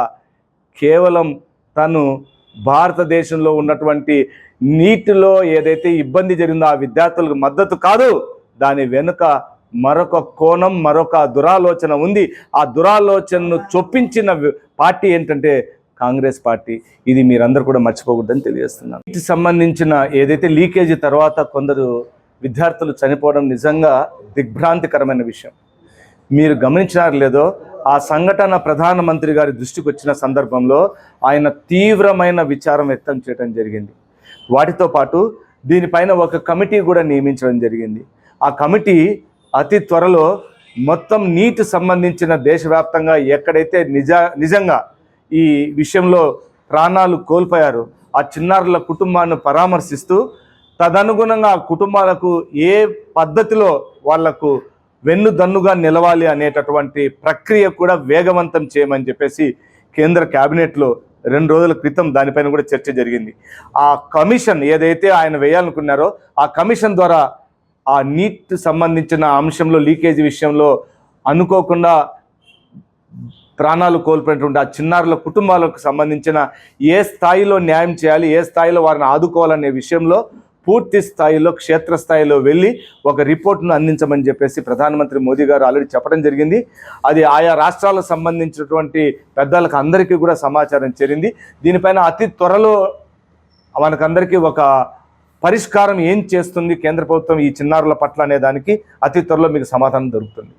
Speaker 13: కేవలం తను భారతదేశంలో ఉన్నటువంటి నీటిలో ఏదైతే ఇబ్బంది జరిగిందో ఆ విద్యార్థులకు మద్దతు కాదు, దాని వెనుక మరొక కోణం, మరొక దురాలోచన ఉంది. ఆ దురాలోచనను చొప్పించిన పార్టీ ఏంటంటే కాంగ్రెస్ పార్టీ. ఇది మీరందరూ కూడా మర్చిపోకూడదని తెలియజేస్తున్నాను. వీటికి సంబంధించిన ఏదైతే లీకేజీ తర్వాత కొందరు విద్యార్థులు చనిపోవడం నిజంగా దిగ్భ్రాంతికరమైన విషయం. మీరు గమనించారు లేదో, ఆ సంఘటన ప్రధానమంత్రి గారి దృష్టికి వచ్చిన సందర్భంలో ఆయన తీవ్రమైన విచారం వ్యక్తం చేయడం జరిగింది. వాటితో పాటు దీనిపైన ఒక కమిటీ కూడా నియమించడం జరిగింది. ఆ కమిటీ అతి త్వరలో మొత్తం నీటి సంబంధించిన దేశవ్యాప్తంగా ఎక్కడైతే నిజంగా ఈ విషయంలో ప్రాణాలు కోల్పోయారు ఆ చిన్నారుల కుటుంబాన్ని పరామర్శిస్తూ తదనుగుణంగా ఆ కుటుంబాలకు ఏ పద్ధతిలో వాళ్లకు వెన్నుదన్నుగా నిలవాలి అనేటటువంటి ప్రక్రియ కూడా వేగవంతం చేయమని చెప్పేసి కేంద్ర కేబినెట్లో 2 రోజుల క్రితం దానిపైన కూడా చర్చ జరిగింది. ఆ కమిషన్ ఏదైతే ఆయన వేయాలనుకున్నారో ఆ కమిషన్ ద్వారా ఆ నీట్ సంబంధించిన అంశంలో లీకేజీ విషయంలో అనుకోకుండా ప్రాణాలు కోల్పోయినటువంటి ఆ చిన్నారుల కుటుంబాలకు సంబంధించిన ఏ స్థాయిలో న్యాయం చేయాలి, ఏ స్థాయిలో వారిని ఆదుకోవాలనే విషయంలో పూర్తి స్థాయిలో క్షేత్రస్థాయిలో వెళ్ళి ఒక రిపోర్ట్ను అందించమని చెప్పేసి ప్రధానమంత్రి మోదీ గారు ఆల్రెడీ చెప్పడం జరిగింది. అది ఆయా రాష్ట్రాలకు సంబంధించినటువంటి పెద్దలకు అందరికీ కూడా సమాచారం చేరింది. దీనిపైన అతి త్వరలో మనకందరికీ ఒక పరిష్కారం ఏం చేస్తుంది కేంద్ర ప్రభుత్వం ఈ చిన్నారుల పట్ల అనే దానికి అతి త్వరలో మీకు సమాధానం దొరుకుతుంది.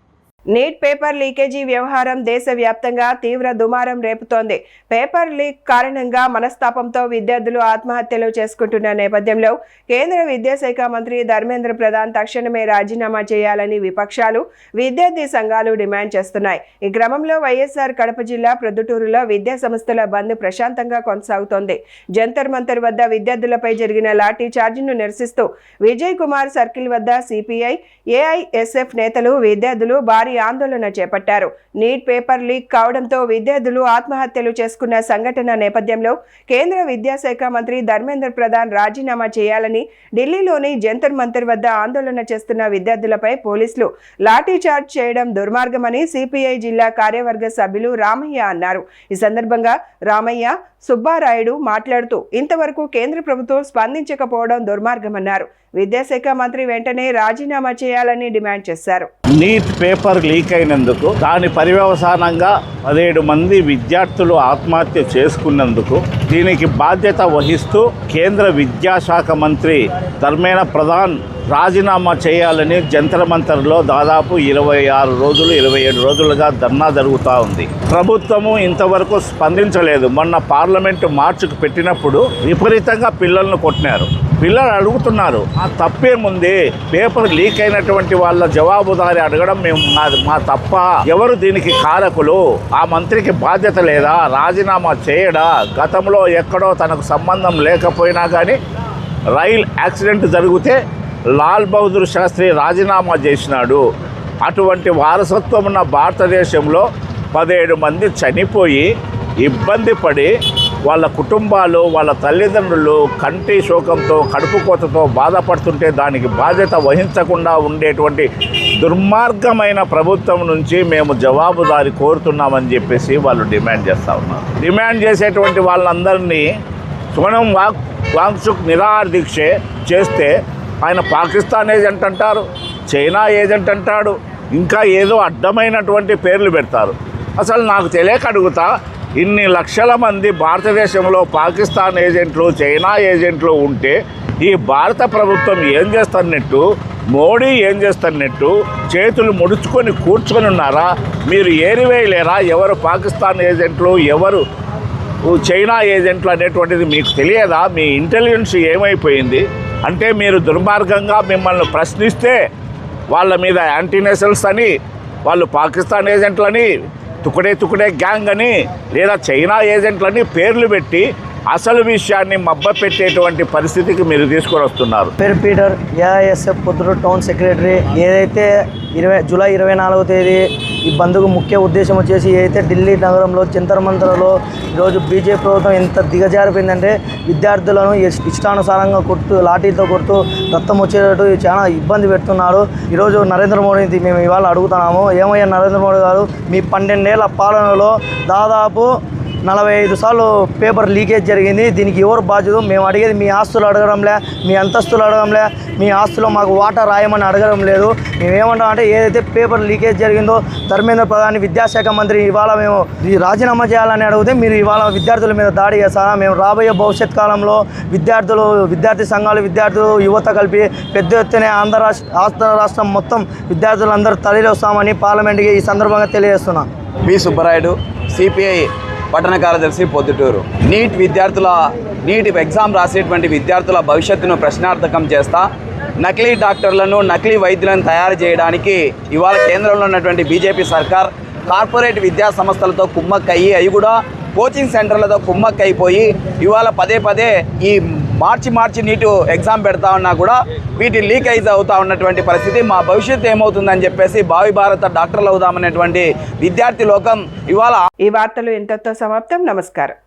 Speaker 1: నీట్ పేపర్ లీకేజీ వ్యవహారం దేశవ్యాప్తంగా తీవ్ర దుమారం రేపుతోంది. పేపర్ లీక్ కారణంగా మనస్తాపంతో విద్యార్థులు ఆత్మహత్యలు చేసుకుంటున్న నేపథ్యంలో కేంద్ర విద్యాశాఖ మంత్రి ధర్మేంద్ర ప్రధాన్ తక్షణమే రాజీనామా చేయాలని విపక్షాలు, విద్యార్థి సంఘాలు డిమాండ్ చేస్తున్నాయి. ఈ క్రమంలో వైఎస్ఆర్ కడప జిల్లా ప్రొద్దుటూరులో విద్యా సంస్థల బంద్ ప్రశాంతంగా కొనసాగుతోంది. జంతర్ మంతర్ వద్ద విద్యార్థులపై జరిగిన లాఠీ చార్జిను నిరసిస్తూ విజయ్ కుమార్ సర్కిల్ వద్ద సిపిఐ, ఏఐఎస్ఎఫ్ నేతలు, విద్యార్థులు భారీ ఆందోళన చేపట్టారు. నీట్ పేపర్ లీక్ కావడంతో విద్యార్థులు ఆత్మహత్యలు చేసుకున్న సంఘటన నేపథ్యంలో కేంద్ర విద్యాశాఖ మంత్రి ధర్మేంద్ర ప్రధాన్ రాజీనామా చేయాలని ఢిల్లీలోని జంతర్ మంతర్ వద్ద ఆందోళన చేస్తున్న విద్యార్థులపై పోలీసులు లాఠీ చార్జ్ చేయడం దుర్మార్గమని సిపిఐ జిల్లా కార్యవర్గ సభ్యులు రామయ్య అన్నారు. ఈ సందర్భంగా రామయ్య, సుబ్బారాయుడు మాట్లాడుతూ ఇంతవరకు కేంద్ర ప్రభుత్వం స్పందించకపోవడం దుర్మార్గమన్నారు. విద్యాశాఖ మంత్రి వెంటనే రాజీనామా చేయాలని డిమాండ్ చేశారు.
Speaker 14: నీట్ పేపర్ లీక్ అయినందుకు, దాని పర్యవసానంగా 17 మంది విద్యార్థులు ఆత్మహత్య చేసుకున్నందుకు దీనికి బాధ్యత వహిస్తూ కేంద్ర విద్యాశాఖ మంత్రి ధర్మేంద్ర ప్రధాన్ రాజీనామా చేయాలని జంతర్ మంతర్లో దాదాపు 26 రోజులు 27 రోజులుగా ధర్నా జరుగుతూ ఉంది. ప్రభుత్వము ఇంతవరకు స్పందించలేదు. మొన్న పార్లమెంటు మార్చుకు పెట్టినప్పుడు విపరీతంగా పిల్లలను కొట్టినారు. పిల్లలు అడుగుతున్నారు, ఆ తప్పేముంది, పేపర్ లీక్ అయినటువంటి వాళ్ళ జవాబుదారి అడగడం మేము మా తప్ప, ఎవరు దీనికి కారకులు, ఆ మంత్రికి బాధ్యత లేదా, రాజీనామా చేయడా, గతంలో ఎక్కడో తనకు సంబంధం లేకపోయినా కానీ రైల్ యాక్సిడెంట్ జరిగితే లాల్ బహదూర్ శాస్త్రి రాజీనామా చేసినాడు. అటువంటి వారసత్వం ఉన్న భారతదేశంలో 17 మంది చనిపోయి ఇబ్బంది పడి వాళ్ళ కుటుంబాలు, వాళ్ళ తల్లిదండ్రులు కంటి శోకంతో, కడుపు కోతతో బాధపడుతుంటే దానికి బాధ్యత వహించకుండా ఉండేటువంటి దుర్మార్గమైన ప్రభుత్వం నుంచి మేము జవాబుదారి కోరుతున్నామని చెప్పేసి వాళ్ళు డిమాండ్ చేస్తూ ఉన్నారు. డిమాండ్ చేసేటువంటి వాళ్ళందరినీ సోనం వాంగ్చుక్ నిరాహార దీక్ష చేస్తే ఆయన పాకిస్తాన్ ఏజెంట్ అంటారు, చైనా ఏజెంట్ అంటాడు, ఇంకా ఏదో అడ్డమైనటువంటి పేర్లు పెడతారు. అసలు నాకు తెలియక అడుగుతా, ఇన్ని లక్షల మంది భారతదేశంలో పాకిస్తాన్ ఏజెంట్లు, చైనా ఏజెంట్లు ఉంటే ఈ భారత ప్రభుత్వం ఏం చేస్తున్నట్టు, మోడీ ఏం చేస్తున్నట్టు చేతులు ముడుచుకొని కూర్చొని ఉన్నారా? మీరు ఏరివేయలేరా ఎవరు పాకిస్తాన్ ఏజెంట్లు, ఎవరు చైనా ఏజెంట్లు అనేటువంటిది మీకు తెలియదా? మీ ఇంటెలిజెన్స్ ఏమైపోయింది? అంటే మీరు దుర్మార్గంగా మిమ్మల్ని ప్రశ్నిస్తే వాళ్ళ మీద యాంటీనేషనల్స్ అని, వాళ్ళు పాకిస్తాన్ ఏజెంట్లని, తుకుడే గ్యాంగ్ అని, లేదా చైనా ఏజెంట్లని పేర్లు పెట్టి అసలు విషయాన్ని మబ్బపెట్టేటువంటి పరిస్థితికి మీరు తీసుకొని వస్తున్నారు.
Speaker 12: పేరు Peter, AISF Proddatur town secretary. ఏదైతే జూలై 24వ తేదీ ఈ బంద్కు ముఖ్య ఉద్దేశం వచ్చేసి, ఏదైతే ఢిల్లీ నగరంలో జంతర్ మంతర్లో ఈరోజు బీజేపీ ప్రభుత్వం ఎంత దిగజారిపోయిందంటే విద్యార్థులను ఇష్టానుసారంగా లాఠీలతో కొడుతూ రక్తం వచ్చేటట్టు చాలా ఇబ్బంది పెడుతున్నారు. ఈరోజు నరేంద్ర మోడీని మేము ఇవాళ అడుగుతున్నాము, ఏమయ్యా నరేంద్ర మోడీ గారు, మీ 12 ఏళ్ల పాలనలో దాదాపు 45 సార్లు పేపర్ లీకేజ్ జరిగింది. దీనికి ఎవరు బాధ్యత? మేము అడిగేది మీ ఆస్తులు అడగడంలే, మీ అంతస్తులు అడగడంలే, మీ ఆస్తులో మాకు వాటా రాయమని అడగడం లేదు. మేమేమంటాం అంటే, ఏదైతే పేపర్ లీకేజ్ జరిగిందో ధర్మేంద్ర ప్రధాన్ విద్యాశాఖ మంత్రి ఇవాళ మేము రాజీనామా చేయాలని అడిగితే మీరు ఇవాళ విద్యార్థుల మీద దాడి చేస్తారా? మేము రాబోయే భవిష్యత్ కాలంలో విద్యార్థి సంఘాలు, విద్యార్థులు, యువత కలిపి పెద్ద ఎత్తున ఆంధ్ర రాష్ట్రం మొత్తం విద్యార్థులందరూ తరలివస్తామని పార్లమెంట్కి ఈ సందర్భంగా తెలియజేస్తున్నాం.
Speaker 15: పి సుబ్బరాయుడు, సిపిఐ పట్టణ కార్యదర్శి, పొద్దుటూరు. నీట్ ఎగ్జామ్ రాసేటువంటి విద్యార్థుల భవిష్యత్తును ప్రశ్నార్థకం చేస్తా నకిలీ డాక్టర్లను, నకిలీ వైద్యులను తయారు చేయడానికి ఇవాళ కేంద్రంలో ఉన్నటువంటి బీజేపీ సర్కార్ కార్పొరేట్ విద్యా సంస్థలతో కుమ్మక్కయ్యి, అవి కూడా కోచింగ్ సెంటర్లతో కుమ్మక్కైపోయి ఇవాళ పదే ఈ మార్చి నీటు ఎగ్జామ్ పెడతా ఉన్నా కూడా వీటి లీకేజ్ అవుతా ఉన్నటువంటి పరిస్థితి. మా భవిష్యత్తు ఏమవుతుందని చెప్పేసి భావి భారత డాక్టర్లు అవుదామనేటువంటి విద్యార్థి లోకం ఇవాళ.
Speaker 1: ఈ వార్తలు ఇంతతో సమాప్తం. నమస్కారం.